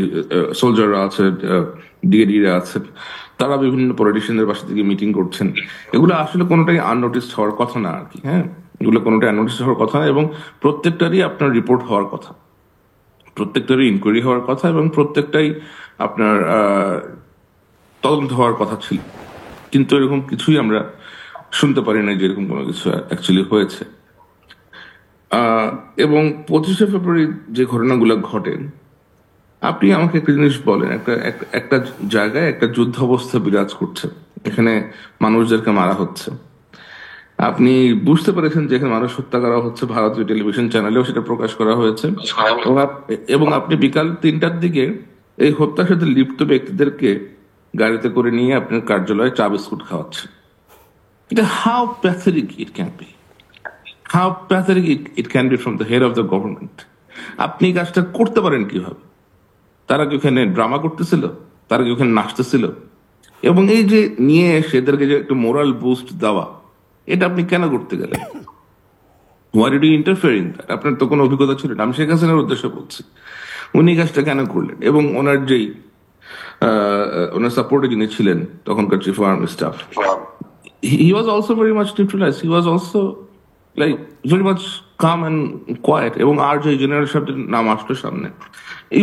সোলজাররা আছে, ডিএডিরা আছে, তারা বিভিন্ন পলিটিশিয়ানদের বাসা থেকে মিটিং করছেন। এগুলো আসলে কোনোটাই আননোটিসড হওয়ার কথা না আর কি। হ্যাঁ, এগুলো কোনোটাই আননোটিসড হওয়ার কথা না এবং প্রত্যেকটারই আপনার রিপোর্ট হওয়ার কথা, প্রত্যেকটারই ইনকোয়ারি হওয়ার কথা এবং প্রত্যেকটাই আপনার তদন্ত হওয়ার কথা ছিল। কিন্তু এরকম কিছুই আমরা শুনতে পারি না যে এরকম কোনো কিছু অ্যাকচুয়ালি হয়েছে। এবং 25শে ফেব্রুয়ারি যে ঘটনাগুলো ঘটে, আপনি আমাকে একটা জিনিস বলেন, একটা জায়গায় একটা যুদ্ধ অবস্থা বিরাজ করছে, এখানে মানুষদেরকে মারা হচ্ছে, আপনি বুঝতে পেরেছেন যে এখানে মানুষ হত্যা করা হচ্ছে, ভারতীয় টেলিভিশন চ্যানেলেও সেটা প্রকাশ করা হয়েছে এবং আপনি বিকাল 3টার দিকে এই হত্যার সাথে লিপ্ত ব্যক্তিদেরকে গাড়িতে করে নিয়ে আপনার কার্যালয়ে চা বিস্কুট খাওয়াচ্ছেন। এটা how pathetic it can be, how pathetic it can be from the head of the government. আপনি কাজটা করতে পারেন কিভাবে? তারা কি ওখানে ড্রামা করতেছিল? তারা কি ওখানে নাচতেছিল? এবং এই যে নিয়ে এসে এদেরকে যে একটা মোরাল বুস্ট দেওয়া, এটা আপনি কেন করতে গেলেন? Why did you interfere in that? আপনার তো কোনো অভিজ্ঞতা ছিল না, আমি শেখ হাসিনার উদ্দেশ্যে বলছি। উনি কাজটা কেন করলেন? এবং ওনার যেই ওনার সাপোর্টে যিনি ছিলেন তখনকার chief of army staff, he was also very much neutralized, he was also like very much calm and quiet. এবং আর যে জেনারেল সাহেবের নাম আসলো সামনে, এই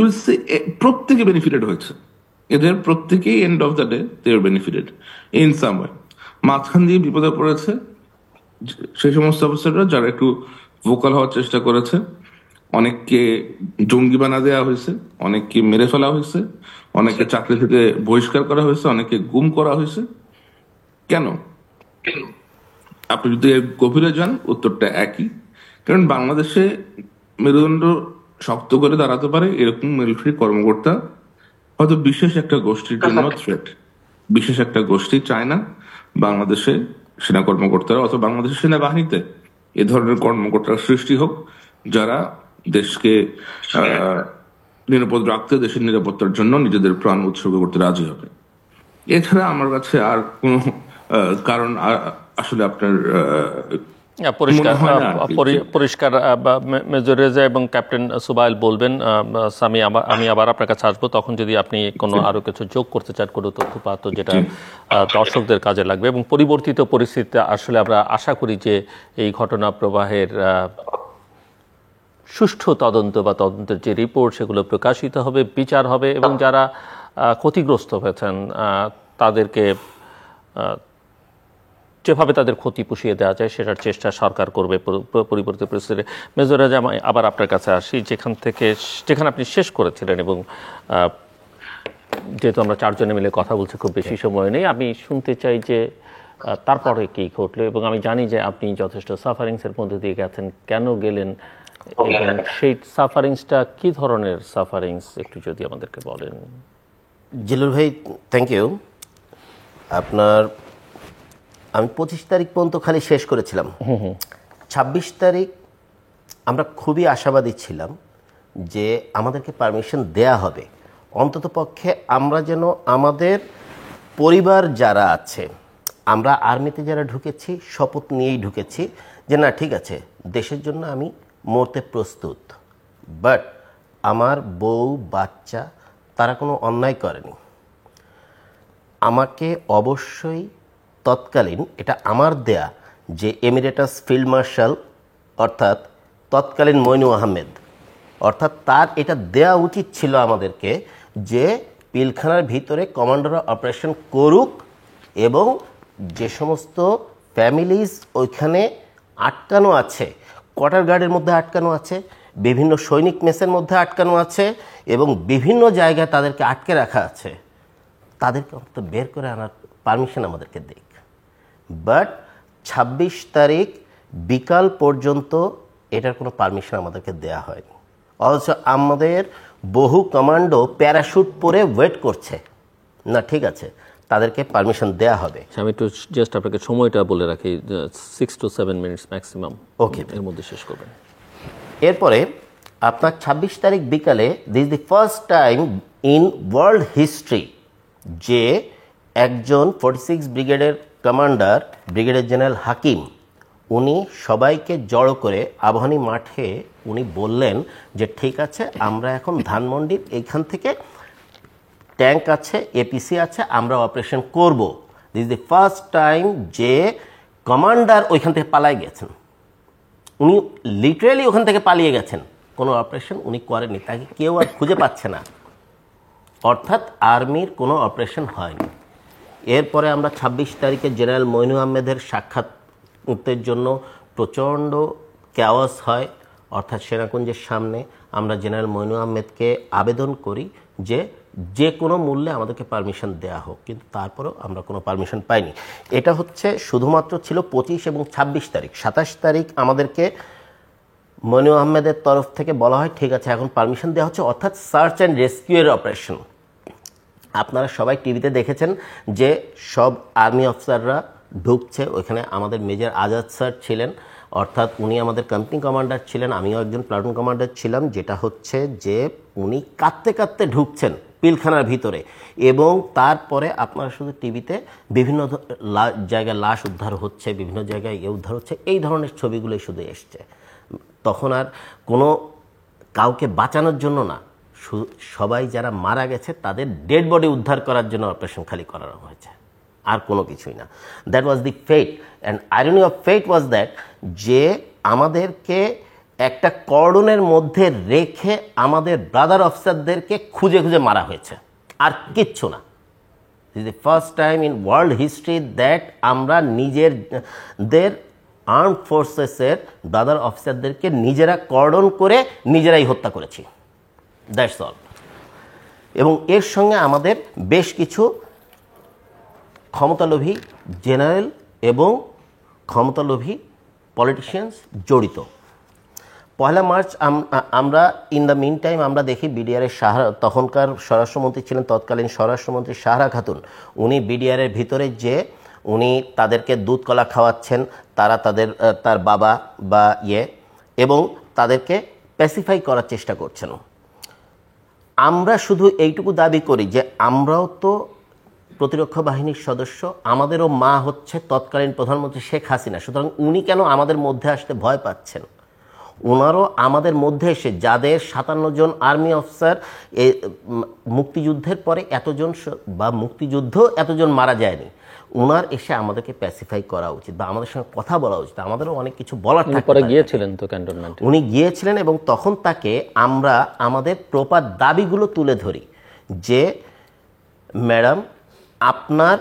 প্রত্যেকে বেনিফিটেড হয়েছে, এদের প্রত্যেকেই end of the day they are benefited in some way. মাঝখান দিয়ে বিপদে পড়েছে সেই সমস্ত অফিসাররা যারা একটু ভোকাল হওয়ার চেষ্টা করেছে। অনেককে জঙ্গি বানা দেওয়া হয়েছে, অনেককে মেরে ফেলা হয়েছে, অনেকে চাকরি থেকে বহিষ্কার করা হয়েছে, অনেকে গুম করা হয়েছে। কেন? আপনি যদি গভীরে যান, উত্তরটা একই। কারণ বাংলাদেশে মেরুদণ্ড শক্ত করে দাঁড়াতে পারে এরকম মিলিটারি কর্মকর্তা হয়তো বিশেষ একটা গোষ্ঠীর জন্য থ্রেট। বিশেষ একটা গোষ্ঠী চায় না বাংলাদেশে সেনা কর্মকর্তারা অথবা বাংলাদেশের সেনাবাহিনীতে এ ধরনের কর্মকর্তার সৃষ্টি হোক, যারা দেশকে নিরাপদ রাখতে, দেশের নিরাপত্তার জন্য নিজেদের প্রাণ উৎসর্গ করতে রাজি হবে। এছাড়া আমার কাছে আর কোনো কারণ আসলে আপনার পরিষ্কার। মেজর রেজা এবং ক্যাপ্টেন সুবাইল বলবেন, আমি আবার আপনার কাছে আসবো তখন, যদি আপনি কোনো আরো কিছু যোগ করতে চান, কোনো তথ্যপাত্র যেটা দর্শকদের কাজে লাগবে। এবং পরিবর্তিত পরিস্থিতিতে আসলে আমরা আশা করি যে এই ঘটনা প্রবাহের সুষ্ঠু তদন্ত বা তদন্তের যে রিপোর্ট, সেগুলো প্রকাশিত হবে, বিচার হবে এবং যারা ক্ষতিগ্রস্ত হয়েছেন তাদেরকে যেভাবে তাদের ক্ষতি পুষিয়ে দেওয়া যায় সেটার চেষ্টা সরকার করবে পরিবর্তিত পরিস্থিতিতে। মেজর রেজা, আবার আপনার কাছে আসি, যেখানে আপনি শেষ করেছিলেন। এবং যেহেতু আমরা চারজনে মিলে কথা বলছি, খুব বেশি সময় নেই, আমি শুনতে চাই যে তারপরে কি ঘটলো। এবং আমি জানি যে আপনি যথেষ্ট সাফারিংসের মধ্যে দিয়ে গেছেন, কেন গেলেন এবং সেই সাফারিংসটা কি ধরনের সাফারিংস একটু যদি আমাদেরকে বলেন। জিলুর ভাই, থ্যাংক ইউ। আপনার আমি 25 তারিখ পর্যন্ত খালি শেষ করেছিলাম। 26 তারিখ আমরা খুবই আশাবাদী ছিলাম যে আমাদেরকে পারমিশন দেয়া হবে, অন্তত পক্ষে আমরা যেন আমাদের পরিবার যারা আছে, আমরা আর্মিতে যারা ঢুকেছি শপথ নিয়েই ঢুকেছি যে না ঠিক আছে দেশের জন্য আমি মরতে প্রস্তুত, বাট আমার বউ বাচ্চা তারা কোনো অন্যায় করেনি। আমাকে অবশ্যই তৎকালীন, এটা আমার দেয়া, যে এমিরেটাস ফিল্ড মার্শাল অর্থাৎ তৎকালীন মইনু আহমেদ, অর্থাৎ তার এটা দেয়া উচিত ছিল আমাদেরকে যে পিলখানার ভিতরে কমান্ডার অপারেশন করুক এবং যে সমস্ত ফ্যামিলিজ ওইখানে আটকানো আছে, কোয়ার্টার গার্ডের মধ্যে আটকানো আছে, বিভিন্ন সৈনিক মেসের মধ্যে আটকানো আছে এবং বিভিন্ন জায়গায় তাদেরকে আটকে রাখা আছে, তাদেরকে অন্তত বের করে আনার পারমিশন আমাদেরকে দিক। বাট 26 তারিখ বিকাল পর্যন্ত এটার কোনো পারমিশন আমাদেরকে দেয়া হয়নি। অথচ আমাদের বহু কমান্ডো প্যারাশুট পরে ওয়েট করছে, না ঠিক আছে তাদেরকে পারমিশন দেয়া হবে। আমি একটু জাস্ট আপনাকে সময়টা বলে রাখি, 6 to 7 মিনিটস ম্যাক্সিমাম, ওকে, এর মধ্যে শেষ করবেন। এরপরে আপনার 26 তারিখ বিকালে this the first time in world history যে একজন 46 ব্রিগেডের কমান্ডার ব্রিগেডিয়ার জেনারেল হাকিম উনি সবাইকে জড়ো করে আবাহনী মাঠে উনি বললেন যে ঠিক আছে আমরা এখন ধানমন্ডির এইখান থেকে ট্যাঙ্ক আছে, এপিসি আছে, আমরা অপারেশন করব। This is the first time যে কমান্ডার ওইখান থেকে পালাই গেছেন, উনি লিটারেলি ওখান থেকে পালিয়ে গেছেন, কোনো অপারেশন উনি করেননি, তাকে কেউ আর খুঁজে পাচ্ছে না, অর্থাৎ আর্মির কোনো অপারেশন হয়নি। এরপরে আমরা 26 তারিখে জেনারেল মইনু আহমেদের সাক্ষাতের জন্য প্রচণ্ড ক্যাওয়াস হয়, অর্থাৎ সেনাকুঞ্জের সামনে আমরা জেনারেল মইনু আহমেদকে আবেদন করি যে যে কোনো মূল্যে আমাদেরকে পারমিশন দেয়া হোক, কিন্তু তারপরেও আমরা কোনো পারমিশন পাইনি। এটা হচ্ছে শুধুমাত্র ছিল 25 এবং 26 তারিখ। 27 তারিখ আমাদেরকে মইনু আহমেদের তরফ থেকে বলা হয় ঠিক আছে এখন পারমিশন দেওয়া হচ্ছে, অর্থাৎ সার্চ অ্যান্ড রেস্কিউয়ের অপারেশন। আপনারা সবাই টিভিতে দেখেছেন যে সব আর্মি অফিসাররা ঢুকছে ওইখানে। আমাদের মেজর আজাদ স্যার ছিলেন, অর্থাৎ উনি আমাদের কোম্পানি কমান্ডার ছিলেন, আমিও একজন প্লাটুন কমান্ডার ছিলাম, যেটা হচ্ছে যে উনি কাঁদতে কাঁদতে ঢুকছেন পিলখানার ভিতরে এবং তারপরে আপনারা শুধু টিভিতে বিভিন্ন জায়গায় লাশ উদ্ধার হচ্ছে, বিভিন্ন জায়গায় উদ্ধার হচ্ছে, এই ধরনের ছবিগুলোই শুধু এসছে। তখন আর কোনো কাউকে বাঁচানোর জন্য না, সবাই যারা মারা গেছে তাদের ডেড বডি উদ্ধার করার জন্য অপারেশন খালি করানো হয়েছে, আর কোনো কিছুই না। That was the fate and irony of fate was that যে আমাদেরকে একটা কর্ডনের মধ্যে রেখে আমাদের ব্রাদার অফিসারদেরকে খুঁজে খুঁজে মারা হয়েছে, আর কিচ্ছু না। This is the first time in world history that আমরা নিজেদের আর্মড ফোর্সেসের ব্রাদার অফিসারদেরকে নিজেরা কর্ডন করে নিজেরাই হত্যা করেছি, দ্যাটস অল। এবং এর সঙ্গে আমাদের বেশ কিছু ক্ষমতালোভী জেনারেল এবং ক্ষমতালোভী পলিটিশিয়ানস জড়িত। 1 মার্চ আমরা ইন দ্য মিন টাইম আমরা দেখি বিডিআরের তখনকার স্বরাষ্ট্রমন্ত্রী ছিলেন তৎকালীন স্বরাষ্ট্রমন্ত্রী সাহারা খাতুন, উনি বিডিআরের ভিতরে যে উনি তাদেরকে দুধ কলা খাওয়াচ্ছেন, তারা তার বাবা বা এবং তাদেরকে প্যাসিফাই করার চেষ্টা করছেন। আমরা শুধু এইটুকু দাবি করি যে আমরাও তো প্রতিরক্ষা বাহিনীর সদস্য, আমাদেরও মা হচ্ছে তৎকালীন প্রধানমন্ত্রী শেখ হাসিনা, সুতরাং উনি কেন আমাদের মধ্যে আসতে ভয় পাচ্ছেন? ওনারও আমাদের মধ্যে এসে যাদের 57 জন আর্মি অফিসার মুক্তিযুদ্ধের পরে এতজন বা মুক্তিযুদ্ধ এতজন মারা যায়নি, ওনার এসে আমাদেরকে প্যাসিফাই করা উচিত বা আমাদের সঙ্গে কথা বলা উচিত। আমাদেরও অনেক কিছু বলার থাকতে পারে। গিয়েছিলেন তো ক্যান্টনমেন্টে, উনি গিয়েছিলেন এবং তখন তাকে আমরা আমাদের প্রপার দাবিগুলো তুলে ধরি যে ম্যাডাম আপনার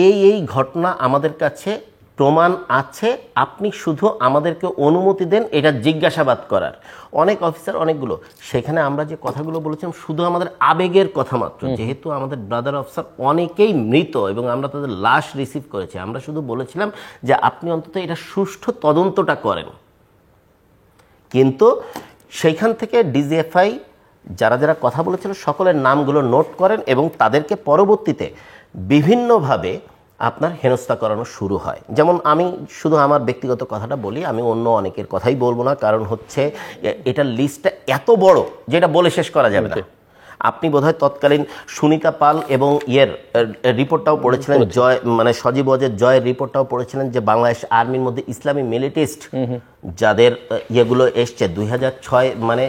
এই ঘটনা আমাদের কাছে প্রমাণ আছে, আপনি শুধু আমাদেরকে অনুমতি দেন এটা জিজ্ঞাসাবাদ করার। অনেক অফিসার অনেকগুলো, সেখানে আমরা যে কথাগুলো বলেছিলাম শুধু আমাদের আবেগের কথা মাত্র, যেহেতু আমাদের ব্রাদার অফিসার অনেকেই মৃত এবং আমরা তাদের লাশ রিসিভ করেছি, আমরা শুধু বলেছিলাম যে আপনি অন্তত এটা সুষ্ঠু তদন্তটা করেন। কিন্তু সেইখান থেকে ডিজিএফআই যারা যারা কথা বলেছিল সকলের নামগুলো নোট করেন এবং তাদেরকে পরবর্তীতে বিভিন্নভাবে আপনার হেনস্থা করানো শুরু হয়। যেমন আমি শুধু আমার ব্যক্তিগত কথাটা বলি, আমি অন্য অনেকের কথাই বলবো না, কারণ হচ্ছে এটার লিস্টটা এত বড় যেটা বলে শেষ করা যাবে না। আপনি বোধহয় তৎকালীন সুনিতা পাল এবং রিপোর্টটাও পড়েছিলেন, জয় মানে সজীব ওয়াজেদ জয়ের রিপোর্টটাও পড়েছিলেন, যে বাংলাদেশ আর্মির মধ্যে ইসলামী মিলিটিস্ট যাদের ইয়েগুলো এসছে 2006 মানে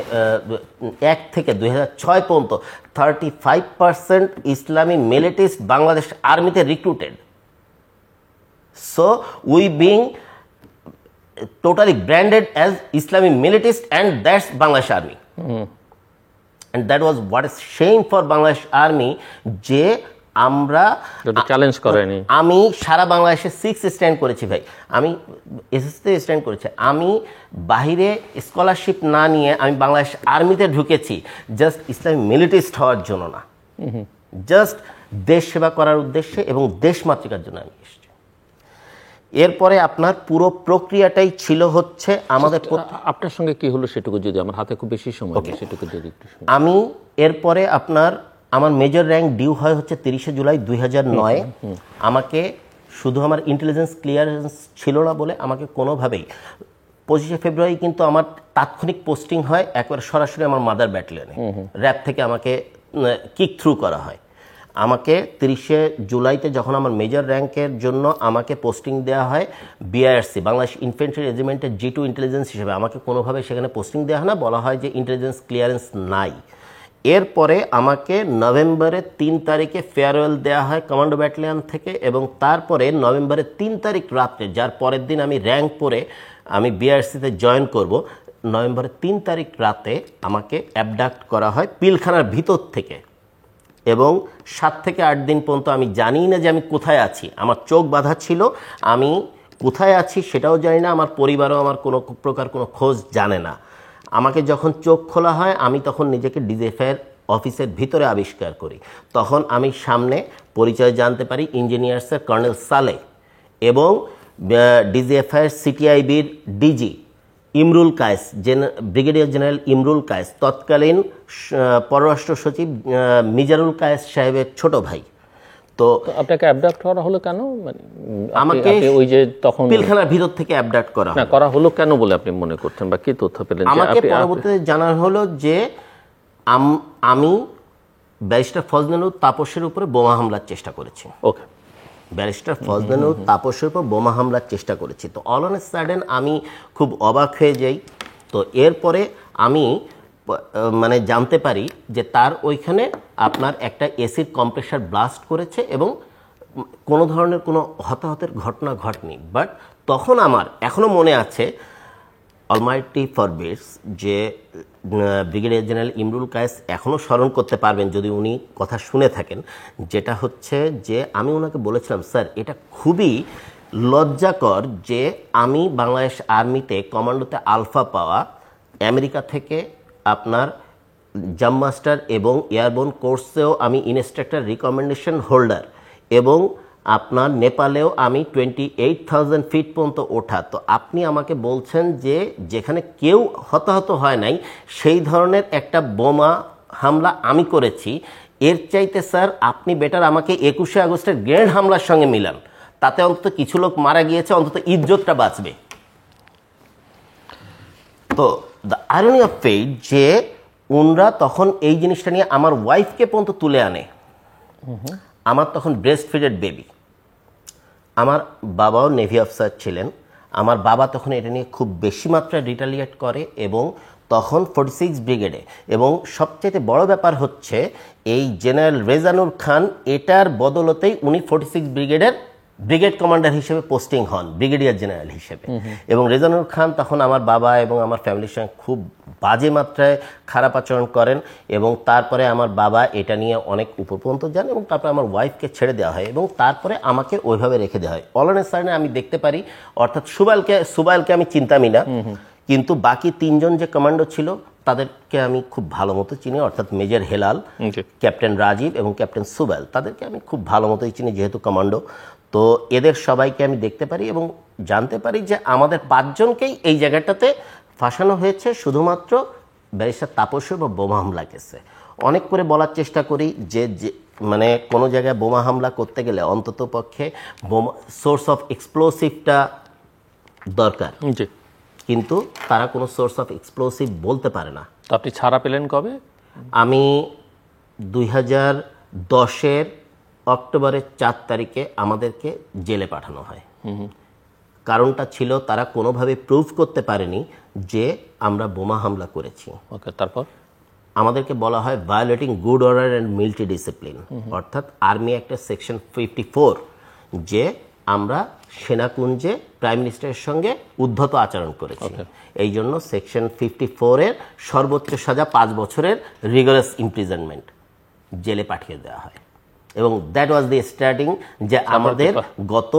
1 থেকে 2006 পর্যন্ত 35% ইসলামী মিলিটিস্ট বাংলাদেশ আর্মিতে recruited. So we being totally branded as Islamic militist, and that's Bangladesh Army. And that was what is shame for Bangladesh Army, যে আমরা চ্যালেঞ্জ করেনি। আমি সারা বাংলাদেশে 6 স্ট্যান্ড করেছি ভাই, আমি এসএসসিতে স্ট্যান্ড করেছি, আমি বাহিরে স্কলারশিপ না নিয়ে আমি বাংলাদেশ আর্মিতে ঢুকেছি জাস্ট ইসলামিক মিলিটিস্ট হওয়ার জন্য না, জাস্ট দেশ সেবা করার উদ্দেশ্যে এবং দেশ মাতৃকার জন্য আমি এসেছি। এরপরে আপনার পুরো প্রক্রিয়াটাই ছিল হচ্ছে আমাদের আপনার সঙ্গে কি হলো সেটুকু যদি, আমার হাতে খুব বেশি সময় নেই, সেটুকু যদি একটু শুনি। আমি এরপরে আমার মেজর র্যাঙ্ক ডিউ হয় হচ্ছে 30শে জুলাই 2009। আমাকে শুধু আমার ইন্টেলিজেন্স ক্লিয়ারেন্স ছিল না বলে আমাকে কোনোভাবেই 25শে ফেব্রুয়ারি কিন্তু আমার তাৎক্ষণিক পোস্টিং হয় একবার সরাসরি আমার মাদার ব্যাটালিয়নে, র্যাব থেকে আমাকে কিক থ্রু করা হয়। আমাকে 30শে জুলাইতে যখন আমার মেজর র্যাঙ্কের জন্য আমাকে পোস্টিং দেওয়া হয় বিআইআরসি বাংলাদেশ ইনফ্যান্ট্রি রেজিমেন্টের G2 ইন্টেলিজেন্স হিসেবে, আমাকে কোনোভাবে সেখানে পোস্টিং দেওয়া হয় না, বলা হয় যে ইন্টেলিজেন্স ক্লিয়ারেন্স নাই। এরপরে আমাকে নভেম্বরের 3 তারিখে ফেয়ারওয়েল দেওয়া হয় কমান্ডো ব্যাটালিয়ন থেকে, এবং তারপরে নভেম্বরের 3 তারিখ রাত্রে, যার পরের দিন আমি র্যাঙ্ক পরে আমি বিআরসিতে জয়েন করব, নভেম্বরের 3 তারিখ রাতে আমাকে অ্যাবডাক্ট করা হয় পিলখানার ভিতর থেকে, এবং 7 থেকে 8 দিন পর্যন্ত আমি জানি না যে আমি কোথায় আছি, আমার চোখ বাঁধা ছিল, আমি কোথায় আছি সেটাও জানি না, আমার পরিবারও আমার কোনো প্রকার কোনো খোঁজ জানে না। আমাকে যখন চোখ খোলা হয় আমি তখন নিজেকে ডিজিএফআইয়ের অফিসের ভিতরে আবিষ্কার করি। তখন আমি সামনে পরিচয় জানতে পারি ইঞ্জিনিয়ার্সের কর্নেল সালে এবং ডিজিএফআইয়ের সিটিআইবির DG Imrul Kayes, brigadier general Imrul Kayes, তৎকালীন পররাষ্ট্র সচিব মিজারুল কায়েস সাহেবের ছোট ভাই। তো আপনাকে অ্যাবডাক্ট করা হলো কেন? আমাকে ওই যে তখন পিলখানার ভিতর থেকে অ্যাবডাক্ট করা হলো কেন বলে আপনি মনে করতেন, বা কি তথ্য পেলেন? আমাকে পরবর্তীতে জানানো হলো যে আমি ব্যারিস্টার ফজলুল তাপসের উপরে বোমা হামলার চেষ্টা করেছি। ওকে, ব্যারিস্টার ফজলুল তাপসের উপর বোমা হামলার চেষ্টা করেছি। তো অল অন এ সাডেন আমি খুব অবাক হয়ে যাই। তো এরপরে আমি মানে জানতে পারি যে তার ওইখানে আপনার একটা এসিড কম্প্রেসার ব্লাস্ট করেছে এবং কোনো ধরনের কোনো হতাহতের ঘটনা ঘটেনি। বাট তখন আমার এখনও মনে আছে, অলমাইটি ফরবিডস, যে ব্রিগেডিয়ার জেনারেল ইমরুল কায়েস এখনও স্মরণ করতে পারবেন যদি উনি কথা শুনে থাকেন, যেটা হচ্ছে যে আমি ওনাকে বলেছিলাম, স্যার এটা খুবই লজ্জাকর যে আমি বাংলাদেশ আর্মিতে কমান্ডোতে আলফা পাওয়া, আমেরিকা থেকে আপনার জাম্প মাস্টার এবং এয়ারবোর্ন কোর্সেও আমি ইনস্ট্রাক্টর রিকমেন্ডেশন হোল্ডার, এবং আপনার নেপালেও আমি 28,000 ফিট পর্যন্ত ওঠা। তো আপনি আমাকে বলছেন যে যেখানে কেউ হতাহত হয় নাই সেই ধরনের একটা বোমা হামলা আমি করেছি। এর চাইতে স্যার আপনি বেটার আমাকে 21শে আগস্টের গ্রেনেড হামলার সঙ্গে মিলান, তাতে অন্তত কিছু লোক মারা গিয়েছে, অন্তত ইজ্জতটা বাঁচবে। তো দ্য আয়রনি অফ ফেট যে উনরা তখন এই জিনিসটা নিয়ে আমার ওয়াইফকে পর্যন্ত তুলে আনে। আমার তখন ব্রেস্ট ফিডেড বেবি, আমার বাবাও নেভি অফিসার ছিলেন, আমার বাবা তখন এটা নিয়ে খুব বেশি মাত্রায় রিটালিয়েট করে এবং তখন 46 ব্রিগেডে, এবং সবচেয়ে বড় ব্যাপার হচ্ছে এই জেনারেল রেজানুর খান এটার বদলতেই উনি 46 ব্রিগেডের ব্রিগেড কমান্ডার হিসেবে পোস্টিং হন, ব্রিগেডিয়ার জেনারেল হিসেবে। এবং রেজানুর খান তখন আমার বাবা এবং আমার ফ্যামিলির সঙ্গে খুব বাজে মাত্রায় খারাপ আচরণ করেন, এবং তারপরে আমার বাবা এটা নিয়ে অনেক উপর পর্যন্ত যান, এবং তারপরে আমার ওয়াইফকে ছেড়ে দেওয়া হয় এবং তারপরে আমাকে ওইভাবে রেখে দেওয়া হয়। অলনের সাইনে আমি দেখতে পারি, অর্থাৎ সুবাইলকে আমি চিনতামই না, কিন্তু বাকি 3 জন যে কমান্ডো ছিল তাদেরকে আমি খুব ভালো মতো চিনি, অর্থাৎ মেজর হেলাল, ক্যাপ্টেন রাজীব এবং ক্যাপ্টেন সুবাইল, তাদেরকে আমি খুব ভালো মতোই চিনি যেহেতু কমান্ডো। তো এদের সবাইকে আমি দেখতে পারি এবং জানতে পারি যে আমাদের 5 জনকেই এই জায়গাটাতে ফাঁসানো হয়েছে শুধুমাত্র ব্যারিস্টার তাপসের বা বোমা হামলা কেসে। অনেক করে বলার চেষ্টা করি যে মানে কোনো জায়গায় বোমা হামলা করতে গেলে অন্তত পক্ষে বোমা সোর্স অফ এক্সপ্লোসিভটা দরকার, জি। কিন্তু তারা কোনো সোর্স অফ এক্সপ্লোসিভ বলতে পারে না। তো আপনি ছাড়া পেলেন কবে? আমি 2010-এর অক্টোবরের 4 তারিখে আমাদেরকে জেলে পাঠানো হয়। কারণটা ছিল তারা কোনোভাবে প্রুভ করতে পারেনি যে আমরা বোমা হামলা করেছি। ওকে, তারপর? আমাদেরকে বলা হয় violating good order and military discipline, অর্থাৎ আর্মি একটা সেকশন 54, যে আমরা সেনাকুঞ্জে প্রাইম মিনিস্টারের সঙ্গে উদ্ধত আচরণ করেছি। এই জন্য সেকশন 54-এর সর্বোচ্চ সাজা 5 বছরের রিগারাস ইমপ্রিজনমেন্ট, জেলে পাঠিয়ে দেওয়া হয়। এবং দ্যাট ওয়াজ দি স্টার্টিং, যে আমাদের গত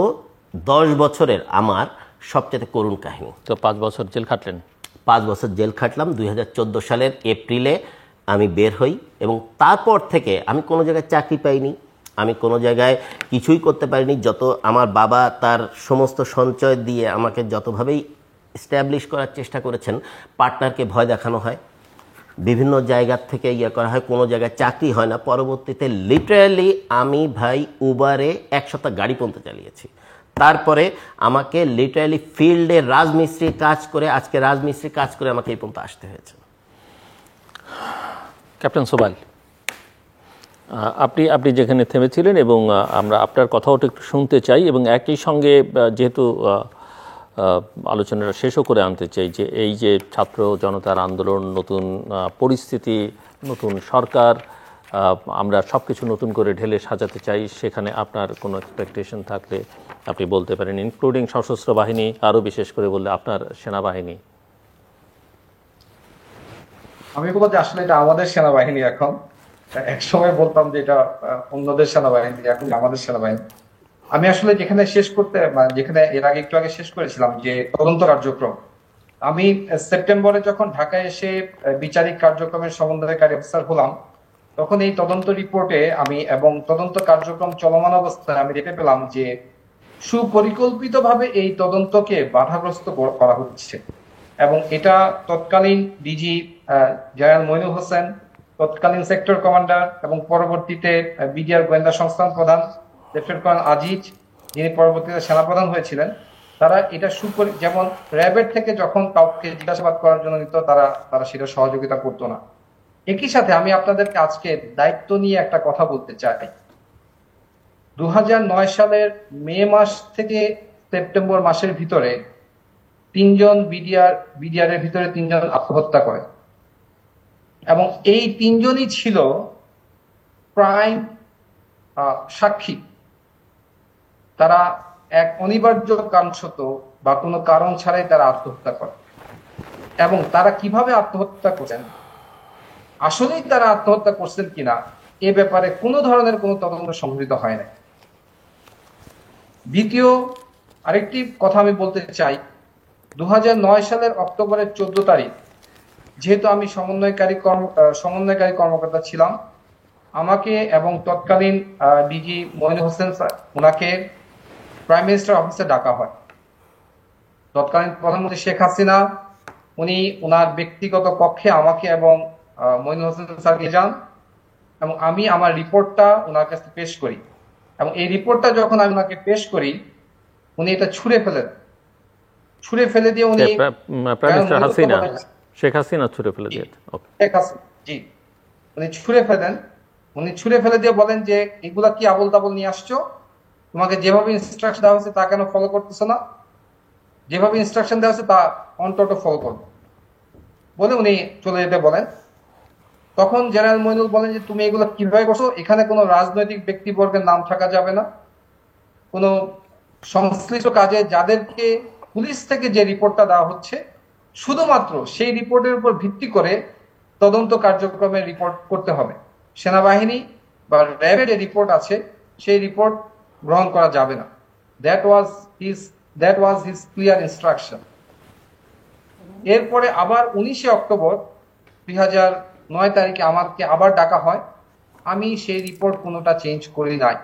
10 বছরের আমার সবচেয়ে করুণ কাহিনী। তো 5 বছর জেল খাটলেন? 5 বছর জেল খাটলাম। 2014 সালের এপ্রিলে আমি বের হই, এবং তারপর থেকে আমি কোনো জায়গায় চাকরি পাইনি, আমি কোনো জায়গায় কিছুই করতে পারিনি। যত আমার বাবা তার সমস্ত সঞ্চয় দিয়ে আমাকে যতভাবেই এস্টাবলিশ করার চেষ্টা করেছেন, পার্টনারকে ভয় দেখানো হয়, বিভিন্ন জায়গার থেকে ইয়ে করা হয়, কোনো জায়গায় চাকরি হয় না। পরবর্তীতে লিটারালি আমি ভাই উবারে 1 সপ্তাহ গাড়ি পর্যন্ত চালিয়েছি। তারপরে আমাকে লিটারালি ফিল্ডে রাজমিস্ত্রি কাজ করে, আজকে রাজমিস্ত্রি কাজ করে আমাকে এই পর্যন্ত আসতে হয়েছে। ক্যাপ্টেন সোবাইল, আপনি যেখানে থেমেছিলেন, এবং আমরা আপনার কথাও একটু শুনতে চাই, এবং একই সঙ্গে যেহেতু আলোচনাটা শেষও করে আনতে চাই যে এই যে ছাত্র জনতার আন্দোলন, নতুন পরিস্থিতি, নতুন সরকার, আমরা সব কিছু নতুন করে ঢেলে সাজাতে চাই, সেখানে আপনার কোনো এক্সপেকটেশন থাকলে আপনি বলতে পারেন, ইনক্লুডিং সশস্ত্র বাহিনী, আরও বিশেষ করে বললে আপনার সেনাবাহিনী। আমি বলবো যে আসলে এটা আমাদের সেনাবাহিনী। এখন এক সময় বলতাম যে এটা অন্যদের সেনাবাহিনী, এখন আমাদের সেনাবাহিনী। আমি আসলে যেখানে যেখানে এর আগে একটু আগে শেষ করেছিলাম যে তদন্ত কার্যক্রম, আমি সেপ্টেম্বরে যখন ঢাকায় এসে বিচারিক কার্যক্রমের সমন্বয়কারী অফিসার হলাম, তখন এই তদন্ত রিপোর্টে আমি এবং তদন্ত কার্যক্রম চলমান অবস্থায় আমি দেখতে পেলাম যে সুপরিকল্পিতভাবে এই তদন্তকে বাধাগ্রস্ত করা হচ্ছে। এবং এটা তৎকালীন ডিজি জেনারেল মইনুল হোসেন, তৎকালীন সেক্টর কমান্ডার এবং পরবর্তীতে বিডিআর গোয়েন্দা সংস্থান প্রধান লেফটেন্যান্ট কর্নেল আজিজ, যিনি পরবর্তীতে সেনাপ্রধান হয়েছিলেন, তারা এটা যেমন র্যাবের থেকে যখন কাউকে জিজ্ঞাসাবাদ করার জন্য নিত, তারা সেটা সহযোগিতা করতো না। একই সাথে আমি আপনাদেরকে আজকে দায়িত্ব নিয়ে একটা কথা বলতে চাই। 2009 সালের মে মাস থেকে সেপ্টেম্বর মাসের ভিতরে 3 জন বিডিআর এর ভিতরে 3 জন আত্মহত্যা করে, এবং এই 3 জনই ছিল প্রাইম সাক্ষী। তারা এক অনিবার্য কারণবশত বা কোনো কারণ ছাড়াই তারা আত্মহত্যা করে। এবং তারা কিভাবে আত্মহত্যা করেন, আসলেই তারা আত্মহত্যা করছেন কিনা, এ ব্যাপারে কোনো ধরনের কোনো তদন্ত সংঘটিত হয় না। দ্বিতীয় আরেকটি কথা আমি বলতে চাই, 2009 সালের অক্টোবরের 14 তারিখ, যেহেতু আমি সমন্বয়কারী কর্মকর্তা ছিলাম, আমাকে এবং তৎকালীন ডিজি মইনুল হোসেন স্যার, ওনাকে প্রাইম মিনিস্টার অফিসে ডাকা হয়। তৎকালীন প্রধানমন্ত্রী শেখ হাসিনা উনি ওনার ব্যক্তিগত কক্ষে আমাকে এবং মইনুল হোসেন স্যারকে যান, এবং আমি আমার রিপোর্টটা ওনার কাছে পেশ করি। এবং এই রিপোর্টটা যখন আমি ওনাকে পেশ করি, উনি এটা ছুঁড়ে ফেলে দিয়ে উনি শেখ হাসিনা ছুঁড়ে ফেলে দিয়ে উনি ছুঁড়ে ফেলে দিয়ে বলেন যে এগুলা কি আবল তাবল নিয়ে আসছো, তোমাকে যেভাবে ইনস্ট্রাকশন দেওয়া হয়েছে তা কেন ফলো করতেছো না, যেভাবে ইনস্ট্রাকশন দেওয়া হয়েছে তা অন্তত ফলো করবো বলে উনি চলে যেতে বলেন। তখন জেনারেল মইনুল বলেন যে তুমি এগুলো কিভাবে করছো, এখানে কোনো রাজনৈতিক ব্যক্তিবর্গের নাম থাকা যাবে না, কোনো সংশ্লিষ্ট কাজে যাদেরকে পুলিশ থেকে যে রিপোর্টটা দেওয়া হচ্ছে, শুধুমাত্র সেই রিপোর্টের উপর ভিত্তি করে তদন্ত কার্যক্রমের রিপোর্ট করতে হবে। সেনাবাহিনী বা র্যাবের যে রিপোর্ট আছে সেই রিপোর্ট গ্রহণ করা যাবে না। That was his clear instruction. এরপরে আবার 19 অক্টোবর 2009 তারিখে আমাকে আবার ডাকা হয়। আমি সেই রিপোর্ট কোনোটা চেঞ্জ করি নাই।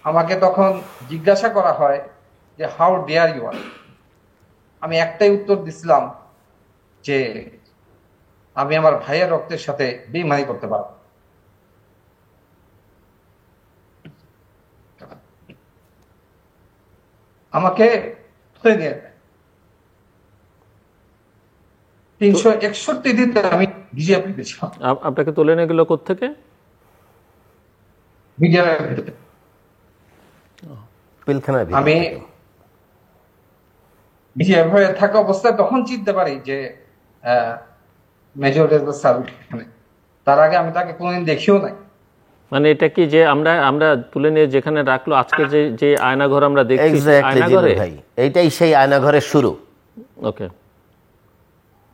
আমাকে তখন জিজ্ঞাসা করা হয় যে হাউ ডেয়ার ইউ আর। আমি একটাই উত্তর দিছিলাম যে আমি আমার ভাইয়ের রক্তের সাথে বেইমানি করতে পারবো। আমাকে তুলে নিয়ে যায়। 361 দিতে আমি ভিজিএফ পেয়েছিলাম, আপনাকে তুলে নিয়ে গেল কোত্থেকে? ভিজিএফ ভিতরে। পিলখানার ভিতর আমি থেকে। ভিজিএফ হয়ে থাকা অবস্থায় তখন চিনতে পারি যে মেজর রেজার সার্ভিস এখানে। তার আগে আমি তাকে কোনোদিন দেখিও নাই। মানে এটা কি যে আমরা তুলে নিয়ে যেখানে রাখলো আজকে যে আয়নাঘর আমরা দেখছি এক্স্যাক্টলি আয়নাঘরে? ভাই, এইটাই সেই আয়নাঘরের শুরু। ওকে।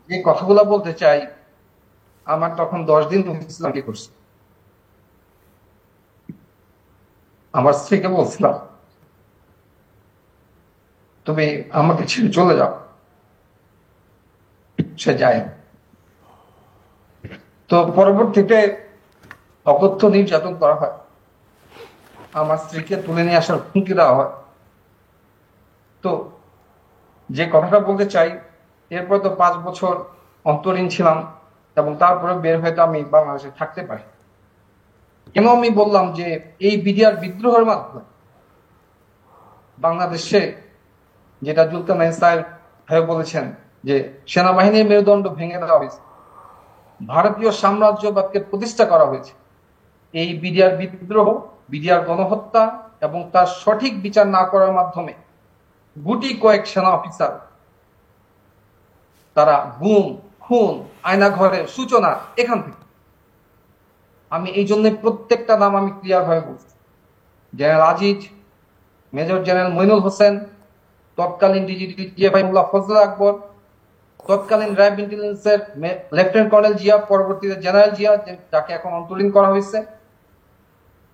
যে কথাগুলো বলতে চাই, আমার তখন 10 দিন ইসলাম কি করছে। আমার স্ত্রীকে বলছিলাম তুমি আমাকে ছেড়ে চলে যাও, সে যায়। তো পরবর্তীতে অকথ্য নির্যাতন করা হয়, আমার স্ত্রীকে তুলে নিয়ে আসার হুমকি দেওয়া হয়। তো যে কথাটা বলতে চাই, এরপর তো 5 বছর অন্তরীণ ছিলাম এবং তারপরে বের হয়ে তো আমি বাংলাদেশে থাকতে পারি। কেন আমি বললাম যে এই বিডিআর বিদ্রোহের মাধ্যমে বাংলাদেশে, যেটা জুলকারনাইন সাহেব বলেছেন যে সেনাবাহিনীর মেরুদণ্ড ভেঙে দেওয়া হয়েছে, ভারতীয় সাম্রাজ্যবাদকে প্রতিষ্ঠা করা হয়েছে। এই বিডিআর বিদ্রোহ, বিডিআর গণহত্যা এবং তার সঠিক বিচার না করার মাধ্যমে গুটি কয়েক সেনা অফিসার তারা গুম, খুন, আয়নাঘরের সূচনা এখান থেকে। আমি এই জন্য প্রত্যেকটা নাম আমি ক্লিয়ার ভাবে বলছি। General Aziz, major general Moinul Hossain, তৎকালীন ডিজিপিএফআই মোল্লা ফজল আকবর, তৎকালীন র্যাব ইন্টেলিজেন্সের লেফটেন্যান্ট কর্নেল জিয়া, পরবর্তীতে জেনারেল জিয়া, যাকে এখন অন্তরীণ করা হয়েছে,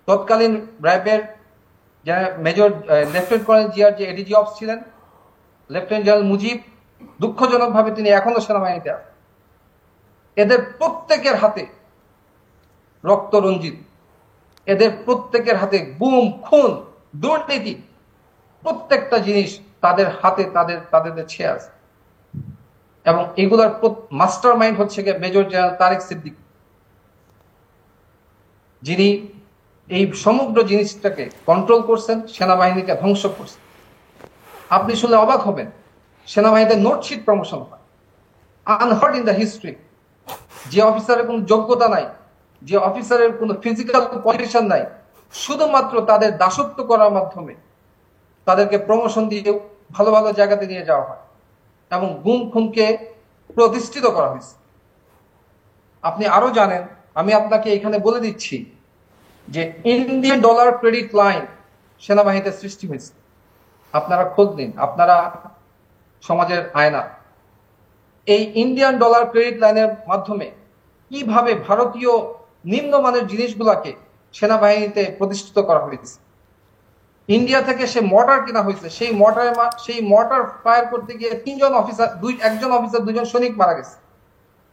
তৎকালীন র্যাবের মেজর লেফটেন্যান্ট কর্নেল জিয়ার যে এডিজি অফিস ছিলেন, লেফটেন্যান্ট জেনারেল মুজিব, দুঃখজনক ভাবে তিনি এখনো সেনাবাহিনীতে আছেন। এদের প্রত্যেকের হাতে রক্ত রঞ্জিত, এদের প্রত্যেকের হাতে গুম, খুন, দুর্নীতি, প্রত্যেকটা জিনিস তাদের হাতে তাদের ছেয়ে আছে। এবং এগুলার মাস্টার মাইন্ড হচ্ছে মেজর জেনারেল তারেক সিদ্দিক, যিনি এই সমগ্র জিনিসটাকে কন্ট্রোল করছেন, সেনাবাহিনীকে ধ্বংস করছেন। আপনি শুনলে অবাক হবেন, সেনাবাহিনীতে নোটশিট প্রমোশন হয়, আনহার্ড ইন দ্য হিস্ট্রি। যে অফিসারের কোনো যোগ্যতা নাই, যে অফিসারের কোনো ফিজিক্যাল কোয়ালিফিকেশন নাই, শুধুমাত্র তাদের দাসত্ব করার মাধ্যমে তাদেরকে প্রমোশন দিয়ে ভালো ভালো জায়গাতে নিয়ে যাওয়া হয় এবং গুম খুনকে প্রতিষ্ঠিত করা হয়েছে। আপনি আরো জানেন, আমি আপনাকে এখানে বলে দিচ্ছি যে ইন্ডিয়ান ডলার ক্রেডিট লাইন সেনাবাহিনীতে সৃষ্টি হয়েছে। আপনারা খোঁজ নিন, আপনারা সমাজের আয়না। এই ইন্ডিয়ান ডলার ক্রেডিট লাইনের মাধ্যমে কিভাবে ভারতীয় নিম্নমানের জিনিসগুলাকে সেনাবাহিনীতে প্রতিষ্ঠিত করা হয়েছে। ইন্ডিয়া থেকে সে মর্টার কেনা হয়েছে, সেই মর্টার ফায়ার করতে গিয়ে 3জন অফিসার, একজন অফিসার 2জন সৈনিক মারা গেছে।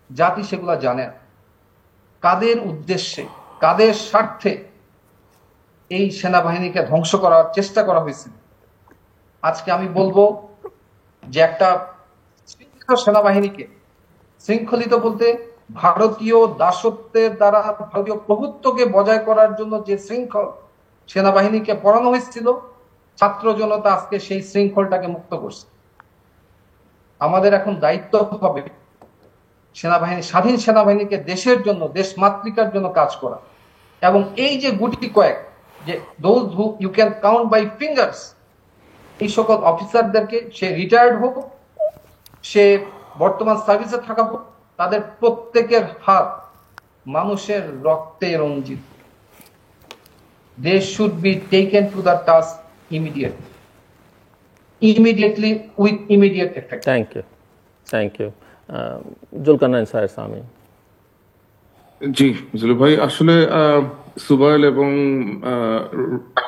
জাতি সেগুলা জানে না। কাদের উদ্দেশ্যে, কাদের স্বার্থে এই সেনাবাহিনীকে ধ্বংস করার চেষ্টা করা হয়েছে। আজকে আমি বলবো যে একটা শৃঙ্খলিত সেনাবাহিনীকে, শৃঙ্খলিত বলতে ভারতীয় দাসত্বের দ্বারা ভারতীয় প্রভুত্বকে বজায় করার জন্য যে শৃঙ্খল সেনাবাহিনীকে পড়ানো হয়েছিল, ছাত্র জনতা আজকে সেই শৃঙ্খলটাকে মুক্ত করছে। আমাদের এখন দায়িত্ব হবে সেনাবাহিনী, স্বাধীন সেনাবাহিনীকে দেশের জন্য, দেশ মাতৃকার জন্য কাজ করা। এবং এই যে গুটি কয়েক, যে those who you can count by fingers, এই সকল অফিসারদেরকে, সে রিটায়ার্ড হোক, সে বর্তমান সার্ভিসে থাকা হোক, তাদের প্রত্যেকের হাত মানুষের রক্তে রঞ্জিত। They should be taken to the task immediately with immediate effect. Thank you. Zulkarnain sir, Sami. জি জুলু ভাই, আসলে সুবাইল এবং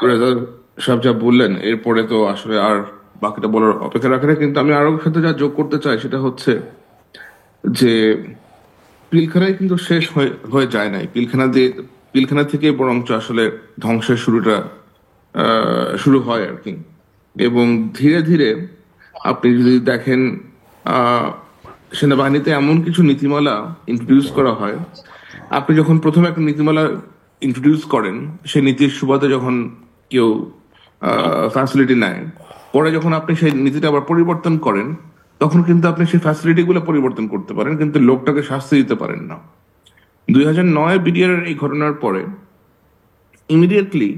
রেজা সাহেব যা বললেন, এরপরে তো আসলে আর বাকিটা বলার অপেক্ষা রাখে না। কিন্তু আমি আরো সাথে যা যোগ করতে চাই সেটা হচ্ছে যে পিলখানায় কিন্তু শেষ হয়ে যায় নাই। পিলখানা থেকে বরঞ্চ আসলে ধ্বংসের শুরু হয় আর কি। এবং ধীরে ধীরে আপনি যদি দেখেন, সেনাবাহিনীতে এমন কিছু নীতিমালা ইন্ট্রোডিউস করা হয়। আপনি যখন প্রথমে একটা নীতিমালা ইন্ট্রোডিউস করেন, সেই নীতির সুবাদে যখন কেউ ফ্যাসিলিটি নেয়, পরে যখন আপনি সেই নীতিটা আবার পরিবর্তন করেন, তখন কিন্তু আপনি সেই ফ্যাসিলিটি গুলো পরিবর্তন করতে পারেন, কিন্তু লোকটাকে শাস্তি দিতে পারেন না। 2009 বিডিআর এই ঘটনার পরে ইমিডিয়েটলি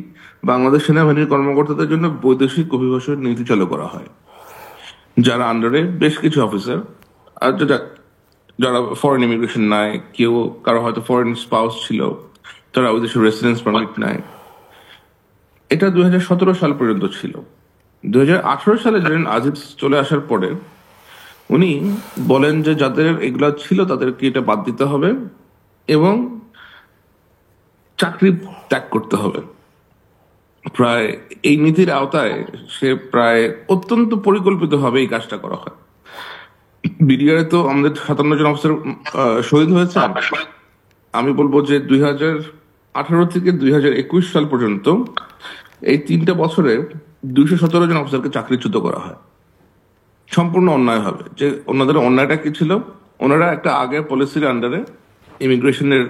বাংলাদেশ সেনাবাহিনীর কর্মকর্তাদের জন্য বৈদেশিক অভিবাসন নীতি চালু করা হয়, যারা আন্ডারে বেশ কিছু অফিসার আর যারা ফরেন ইমিগ্রেশন নেয়, কেউ কারো হয়তো ফরেন স্পাউস ছিল, তারা ওই দেশের রেসিডেন্স পারমিট নেয়। এটা 2017 সাল পর্যন্ত ছিল। 2018 সালে জেনারেল আজিজ চলে আসার পরে উনি বলেন যে যাদের এগুলা ছিল তাদেরকে এটা বাদ দিতে হবে এবং চাকরি ত্যাগ করতে হবে। প্রায় এই নীতির আওতায় সে প্রায় অত্যন্ত পরিকল্পিতভাবে এই কাজটা করা হয়। বিডিআরে তো আমাদের 57 জন অফিসার শহীদ হয়েছে। আমি বলবো যে 2018 থেকে 2021 সাল পর্যন্ত এই 3 বছরে 217 জন অফিসারকে চাকরিচ্যুত করা হয় সম্পূর্ণ অন্যায় হবে। যে ওনাদের অন্যায়টা কি ছিল, ওনারা একটা আগে পলিসির আন্ডারে ইমিগ্রেশনের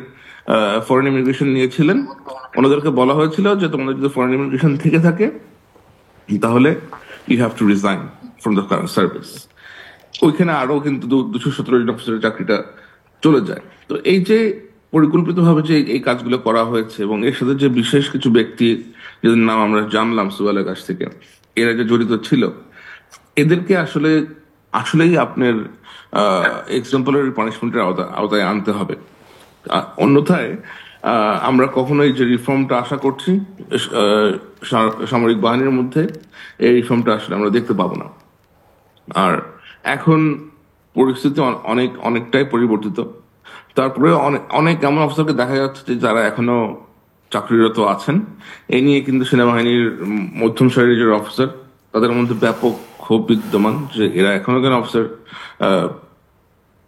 ফরেন ইমিগ্রেশন নিয়েছিলেন। ওনাদেরকে বলা হয়েছিল যে তোমাদের যদি ফরেন ইমিগ্রেশন থেকে থাকে তাহলে you have to resign from the current service. ওইখানে আরো কিন্তু 217 জন অফিসারের চাকরিটা চলে যায়। তো এই যে পরিকল্পিতভাবে যে এই কাজগুলো করা হয়েছে এবং এর সাথে যে বিশেষ কিছু ব্যক্তি যাদের নাম আমরা জানলাম সুয়ালের কাছ থেকে, এরা যে জড়িত ছিল, এদেরকে আসলেই আপনার এক্সাম্পলারি পানিশমেন্টের আওতায় আনতে হবে। অন্যথায় আমরা কখনোই যে রিফর্মটা আশা করছি সামরিক বাহিনীর মধ্যে, এই রিফর্মটা আসলে আমরা দেখতে পাবো না। আর এখন পরিস্থিতি অনেকটাই পরিবর্তিত। তারপরে অনেক এমন অফিসারকে দেখা যাচ্ছে যে যারা এখনো চাকরিরত আছেন। এই নিয়ে কিন্তু সেনাবাহিনীর মধ্যম সারির যে অফিসার, তাদের মধ্যে ব্যাপক ক্ষোভ বিদ্যমান যে এরা এখনো কেন অফিসার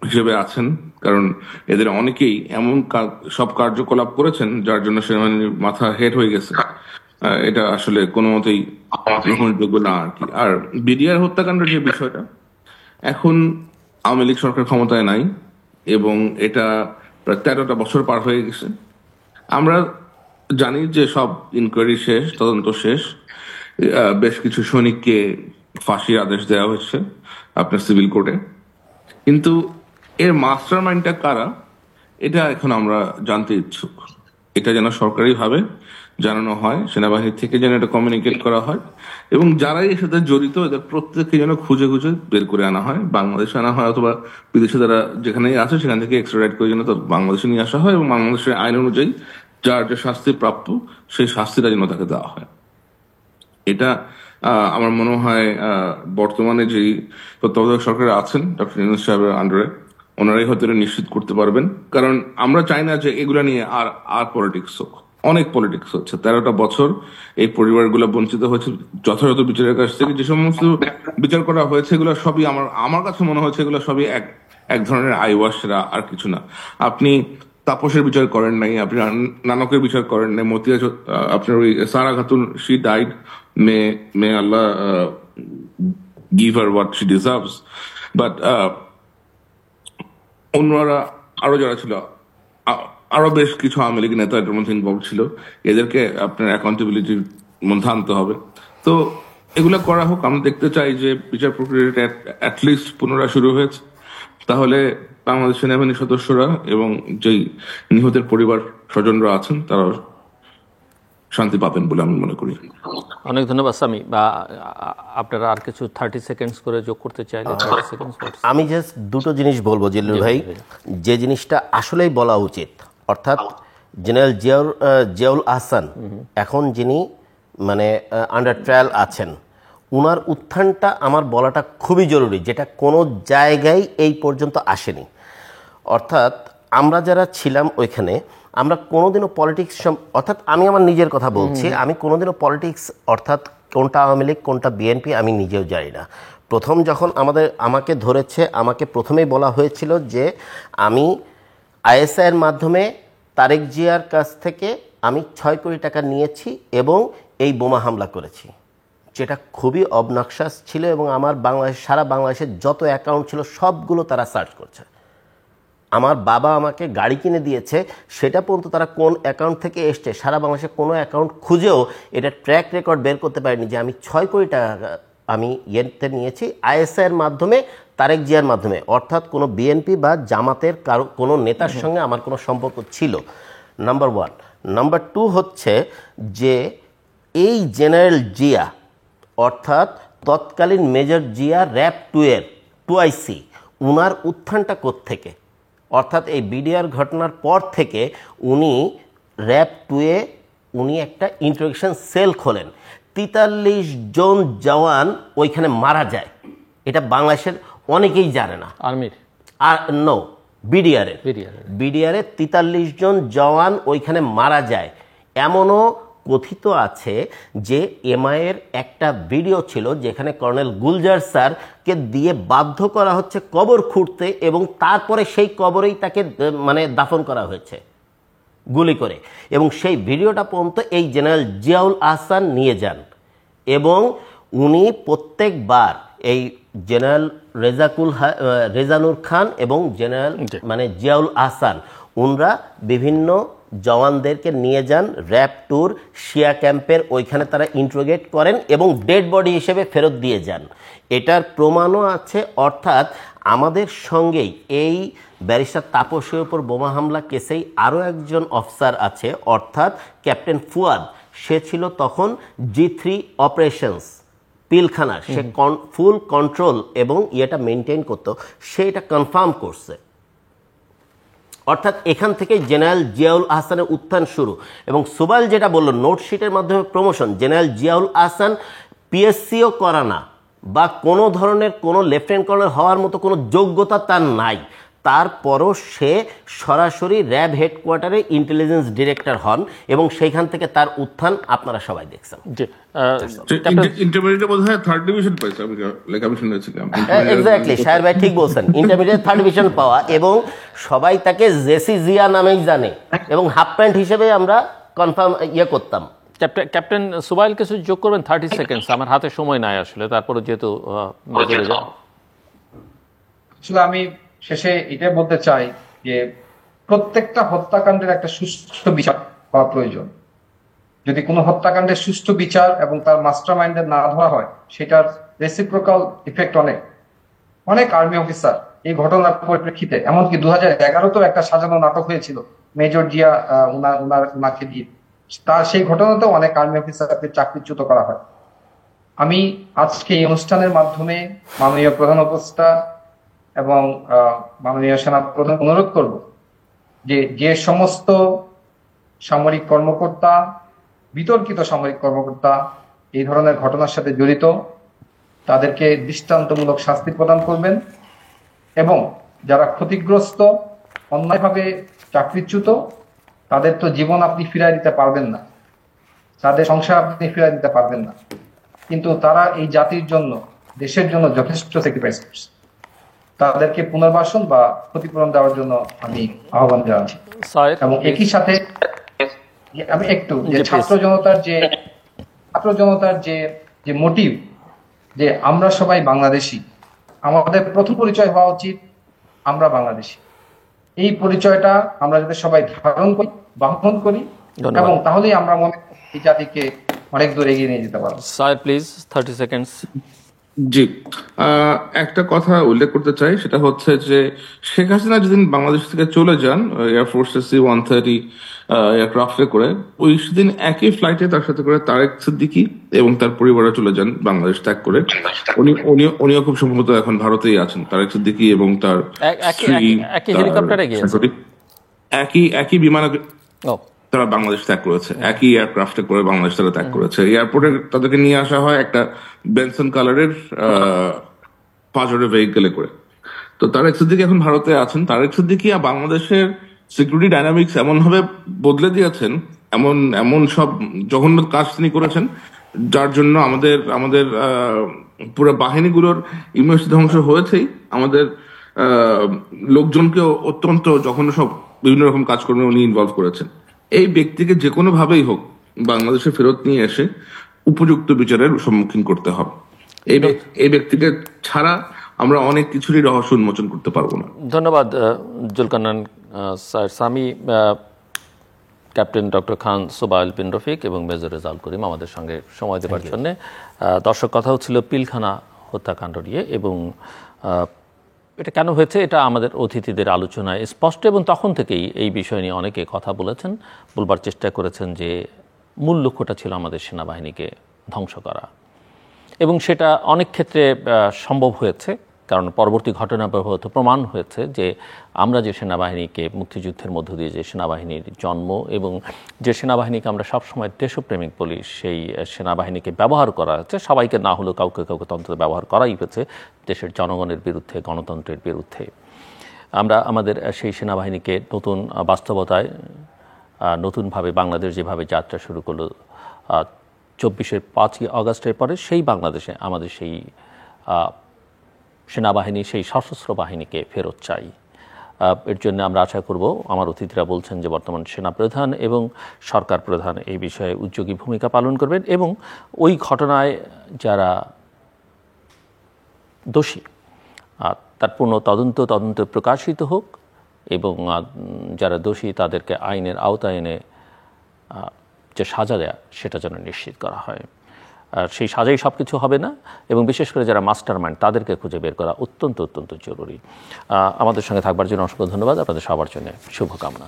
হিসেবে আছেন, কারণ এদের অনেকেই এমন সব কার্যকলাপ করেছেন যার জন্য সেনাবাহিনীর মাথা হেট হয়ে গেছে। এটা আসলে কোনো মতেই গ্রহণযোগ্য না আর কি। আর বিডিআর হত্যাকাণ্ডের যে বিষয়টা, এখন আওয়ামী লীগ সরকার ক্ষমতায় নাই এবং এটা প্রায় 13টা বছর পার হয়ে গেছে। আমরা জানি যে সব ইনকোয়ারি শেষ, তদন্ত শেষ, বেশ কিছু সৈনিককে ফাঁসির আদেশ দেওয়া হয়েছে আপনার সিভিল কোর্টে, কিন্তু এর মাস্টার মাইন্ডটা কারা এটা এখন আমরা জানতে ইচ্ছুক। এটা যেন সরকারিভাবে জানানো হয়, সেনাবাহিনী থেকে যেন এটা কমিউনিকেট করা হয় এবং যারাই এর সাথে জড়িত এদের প্রত্যেককে যেন খুঁজে খুঁজে বের করে আনা হয়, বাংলাদেশে আনা হয় অথবা বিদেশে যারা যেখানেই আছে সেখান থেকে এক্সট্রাডাইট করে যেন বাংলাদেশে নিয়ে আসা হয় এবং বাংলাদেশের আইন অনুযায়ী যার যে শাস্তি প্রাপ্য সেই শাস্তিটা যেন তাকে দেওয়া হয়। এটা আমার মনে হয় বর্তমানে যেই তত্ত্বাবধায়ক সরকার আছেন ডক্টর ইউনূস সাহেবের আন্ডারে, ওনারাই হয়তো নিশ্চিত করতে পারবেন। কারণ আমরা চাই না যে এগুলা নিয়ে আর পলিটিক্স হোক। অনেক পলিটিক্স হচ্ছে। 13টা বছর এই পরিবারগুলো বঞ্চিত হয়েছে যথাযথ বিচারের কাছ থেকে। যে সমস্ত বিচার করা হয়েছে এগুলো সবই আমার কাছে মনে হয়েছে এগুলো সবই এক ধরনের আইওয়াশরা, আর কিছু না। আপনি তাপসের বিচার করেন নাই, আপনি নানকের বিচার করেন নাই, মতিয়া আপনার ওই Sara Khatun, she died, may Allah give her what she deserves, but অন্যরা আরো যারা ছিল, আরো বেশ কিছু আওয়ামী লীগ নেতা এটার মধ্যে ইনভলভ ছিল, এদেরকে আপনার অ্যাকাউন্টেবিলিটির মধ্যে আনতে হবে। তো এগুলা করা হোক। আমরা দেখতে চাই যে বিচার প্রক্রিয়াটা অ্যাটলিস্ট পুনরায় শুরু হয়েছে, তাহলে বাংলাদেশ সেনাবাহিনীর সদস্যরা এবং যেই নিহতের পরিবার স্বজনরা আছেন তারা শান্তি পাবেন বলে আমি মনে করি। অনেক ধন্যবাদ সামি। বা আপনারা আর কিছু 30 সেকেন্ডস করে যোগ করতে চাইলে 30 সেকেন্ডস। আমি জাস্ট দুটো জিনিস বলবো জিল্লুর ভাই, যে জিনিসটা আসলেই বলা উচিত। অর্থাৎ জেনারেল জিয়াউল আহসান এখন যিনি মানে আন্ডার ট্রায়াল আছেন, উনার উত্থানটা আমার বলাটা খুবই জরুরি, যেটা কোনো জায়গায় এই পর্যন্ত আসেনি। অর্থাৎ আমরা যারা ছিলাম ওইখানে, আমরা কোনোদিনও পলিটিক্স, অর্থাৎ আমি আমার নিজের কথা বলছি, আমি কোনোদিনও পলিটিক্স অর্থাৎ কোনটা আওয়ামী লীগ কোনটা বিএনপি আমি নিজেও জানি না। প্রথম যখন আমাকে ধরেছে, আমাকে প্রথমেই বলা হয়েছিল যে আমি আইএসআইয়ের মাধ্যমে তারেক জিয়ার কাছ থেকে আমি 6 কোটি টাকা নিয়েছি এবং এই বোমা হামলা করেছি, যেটা খুবই অবনক্সাস ছিল এবং আমার সারা বাংলাদেশের যত অ্যাকাউন্ট ছিল সবগুলো তারা সার্চ করছে। আমার বাবা আমাকে গাড়ি কিনে দিয়েছে, সেটা পর্যন্ত তারা কোন অ্যাকাউন্ট থেকে এসছে সারা বাংলাদেশে কোনো অ্যাকাউন্ট খুঁজেও এটা ট্র্যাক রেকর্ড বের করতে পারেনি যে আমি 6 কোটি টাকা আমি ইয়েতে নিয়েছি আইএসআই এর মাধ্যমে, তারেক জিয়ার মাধ্যমে, অর্থাৎ কোনো বিএনপি বা জামাতের কারো কোনো নেতার সঙ্গে আমার কোনো সম্পর্ক ছিল, নাম্বার 1। নাম্বার 2 হচ্ছে যে এই জেনারেল জিয়া অর্থাৎ তৎকালীন মেজর জিয়া র্যাব 2-এর 2IC, উনার উত্থানটা কোত্থেকে, অর্থাৎ এই বিডিআর ঘটনার পর থেকে উনি র্যাব 2-এ উনি একটা ইন্টারোগেশন সেল খোলেন। 43 জন জওয়ান ওইখানে মারা যায়, এটা বাংলাদেশের অনেকেই জানে না। আর্মির আর নো, বিডিআরের 43 জন জওয়ান ওইখানে মারা যায়। এমনও কথিত আছে যে এমআইয়ের একটা ভিডিও ছিল যেখানে কর্নেল গুলজার স্যারকে দিয়ে বাধ্য করা হচ্ছে কবর খুঁড়তে, এবং তারপরে সেই কবরেই তাকে মানে দাফন করা হয়েছে গুলি করে, এবং সেই ভিডিওটা পর্যন্ত এই জেনারেল জিয়াউল আহসান নিয়ে যান। এবং উনি প্রত্যেকবার এই জেনারেল রেজানুর খান এবং জেনারেল মানে জিয়াউল আহসান উনরা বিভিন্ন জওয়ানদেরকে নিয়ে যান র্যাব 2-র শিয়া ক্যাম্পের ওইখানে, তারা ইন্ট্রোগেট করেন এবং ডেড বডি হিসেবে ফেরত দিয়ে যান। এটার প্রমাণও আছে। অর্থাৎ আমাদের সঙ্গেই এই ব্যারিস্টার তাপসের উপর বোমা হামলা কেসেই আরও একজন অফিসার আছে, অর্থাৎ ক্যাপ্টেন ফুয়াদ। সে ছিল তখন G3 অপারেশনস পিলখানা, সে ফুল কন্ট্রোল এবং ইয়েটা মেনটেন করতো, সে এটা কনফার্ম করছে। অর্থাৎ এখান থেকে জেনারেল জিয়াউল আহসানের উত্থান শুরু। এবং সুবাইল যেটা বলল নোটশিটের মাধ্যমে প্রমোশন, জেনারেল জিয়াউল আহসান পিএসসিও করা না বা কোনো ধরনের কোনো লেফটেন্যান্ট কর্নেল হওয়ার মতো কোনো যোগ্যতা তার নাই, তারপরও সে সরাসরি র্যাব হেডকোয়ার্টারে ইন্টেলিজেন্স ডিরেক্টর হন এবং সেইখান থেকে তার উত্থান আপনারা সবাই দেখছেন। ইন্টারমিডিয়েটে বোধহয় 3rd ডিভিশন পাইছে, আমি শুনেছিলাম। এক্স্যাক্টলি, শাহের ভাই ঠিক বলছেন, ইন্টারমিডিয়েট 3rd ডিভিশন পাওয়া, এবং সবাই তাকে জেসি জিয়া নামেই জানে, এবং হাফ প্যান্ট হিসেবে আমরা কনফার্ম ইয়ে করতাম। ক্যাপ্টেন সুবাইল কিছু যোগ করবেন? 30 সেকেন্ডস, আমার হাতে সময় নাই আসলে, তারপরে যেহেতু আসলে আমি শেষে এটাই বলতে চাই যে প্রত্যেকটা হত্যাকাণ্ডের একটা সুষ্ঠু বিচার হওয়া প্রয়োজন। যদি কোনো হত্যাকাণ্ডের সুষ্ঠু বিচার এবং তার মাস্টার মাইন্ডের না ধরা হয়, সেটার রেসিপ্রোকাল ইফেক্ট অনেক আর্মি অফিসার এই ঘটনার পরিপ্রেক্ষিতে, এমনকি 2011-তেও একটা সাজানো নাটক হয়েছিল মেজর জিয়া উনাকে দিয়ে, তার সেই ঘটনাতেও অনেক আর্মি অফিসারকে চাকরিচ্যুত করা হয়। আমি আজকে এই অনুষ্ঠানের মাধ্যমে মাননীয় প্রধান উপদেষ্টা এবং মাননীয় সেনাপ্রধান অনুরোধ করব যে সমস্ত সামরিক কর্মকর্তা, বিতর্কিত সামরিক কর্মকর্তা এই ধরনের ঘটনার সাথে জড়িত, তাদেরকে দৃষ্টান্তমূলক শাস্তি প্রদান করবেন, এবং যারা ক্ষতিগ্রস্ত, অন্যায়ভাবে চাকরিচ্যুত, তাদের তো জীবন আপনি ফিরিয়ে দিতে পারবেন না, তাদের সংসার আপনি ফিরিয়ে দিতে পারবেন না, কিন্তু তারা এই জাতির জন্য, দেশের জন্য যথেষ্ট স্যাক্রিফাইস করছে। তাদেরকে পুনর্বাসন বা ক্ষতিপূরণ দেওয়ার জন্য আমি আহ্বান জানাচ্ছি। এবং একই সাথে আমি একটু যে ছাত্র জনতার যে মোটিভ, যে আমরা সবাই বাংলাদেশি, আমাদের প্রথম পরিচয় হওয়া উচিত আমরা বাংলাদেশি। এই পরিচয়টা আমরা যাতে সবাই ধারণ করি, বহন করি, এবং তাহলেই আমরা মনে করি এই জাতিকে অনেক দূর এগিয়ে নিয়ে যেতে পারবো। Sir please 30 seconds. জি, একটা কথা উল্লেখ করতে চাই, সেটা হচ্ছে যে শেখ হাসিনা যেদিন বাংলাদেশ থেকে চলে যান এয়ারফোর্সের C-130 এয়ারক্রাফটে করে, ওই সেদিন একই ফ্লাইটে তার সাথে করে তারেক সিদ্দিকী এবং তার পরিবারে চলে যান বাংলাদেশ ত্যাগ করে। উনিও খুব সম্ভবত এখন ভারতেই আছেন, তারেক সিদ্দিকী এবং তার স্ত্রী একই বিমানে তারা বাংলাদেশ ত্যাগ করেছে, একই এয়ারক্রাফটে করে বাংলাদেশ তারা ত্যাগ করেছে। এয়ারপোর্টে তাদেরকে নিয়ে আসা হয় একটা বেনসন কালারের পাজরে ভেহিকেলে করে। তো তারেক সিদ্দিকী এখন ভারতে আছেন। তারেক সিদ্দিকী বাংলাদেশের সিকিউরিটি ডাইনামিক্স এমন ভাবে বদলে দিয়েছেন, এমন সব জঘন্য কাজ তিনি করেছেন, যার জন্য আমাদের পুরো বাহিনীগুলোর ইমেজ ধ্বংস হয়েছেই, আমাদের লোকজনকেও অত্যন্ত জঘন্য সব বিভিন্ন রকম কাজকর্মে উনি ইনভলভ করেছেন। এই ব্যক্তিকে যে কোনো ভাবেই হোক বাংলাদেশে ফেরত নিয়ে এসে উপযুক্ত বিচারের সম্মুখীন করতে হবে। এই ব্যক্তিকে ছাড়া আমরা অনেক কিছুরই রহস্য উন্মোচন করতে পারবো না। ধন্যবাদ Zulkarnain sir. Sami, captain doctor Khan Sobail bin Rafiq এবং মেজর রেজাউল করিম আমাদের সঙ্গে সময় দেওয়ার জন্য। দর্শক, কথা হচ্ছিল পিলখানা হত্যাকাণ্ড নিয়ে, এবং এটা কেন হয়েছে এটা আমাদের অতিথিদের আলোচনায় স্পষ্ট, এবং তখন থেকেই এই বিষয় নিয়ে অনেকে কথা বলেছেন, বলবার চেষ্টা করেছেন যে মূল লক্ষ্যটা ছিল আমাদের সেনাবাহিনীকে ধ্বংস করা, এবং সেটা অনেক ক্ষেত্রে সম্ভব হয়েছে, কারণ পরবর্তী ঘটনা প্রবাহত প্রমাণ হয়েছে যে আমরা যে সেনাবাহিনীকে, মুক্তিযুদ্ধের মধ্য দিয়ে যে সেনাবাহিনীর জন্ম এবং যে সেনাবাহিনীকে আমরা সবসময় দেশপ্রেমিক বলি, সেই সেনাবাহিনীকে ব্যবহার করা হচ্ছে, সবাইকে না হলেও কাউকে কাউকে তন্ত্র ব্যবহার করাই হয়েছে দেশের জনগণের বিরুদ্ধে, গণতন্ত্রের বিরুদ্ধে। আমরা আমাদের সেই সেনাবাহিনীকে নতুন বাস্তবতায়, নতুনভাবে বাংলাদেশ যেভাবে যাত্রা শুরু করলো 5ই আগস্টের পরে, সেই বাংলাদেশে আমাদের সেই সেনাবাহিনী, সেই সশস্ত্র বাহিনীকে ফেরত চাই। এর জন্য আমরা আশা করব, আমার অতিথিরা বলছেন যে বর্তমান সেনাপ্রধান এবং সরকার প্রধান এই বিষয়ে উদ্যোগী ভূমিকা পালন করবেন, এবং ওই ঘটনায় যারা দোষী তার পূর্ণ তদন্ত প্রকাশিত হোক, এবং যারা দোষী তাদেরকে আইনের আওতায় এনে যে সাজা দেয়া সেটা যেন নিশ্চিত করা হয়। সেই সাজাই সব কিছু হবে না, এবং বিশেষ করে যারা মাস্টার মাইন্ড তাদেরকে খুঁজে বের করা অত্যন্ত জরুরি। আমাদের সঙ্গে থাকবার জন্য অসংখ্য ধন্যবাদ, আপনাদের সবার জন্য শুভকামনা।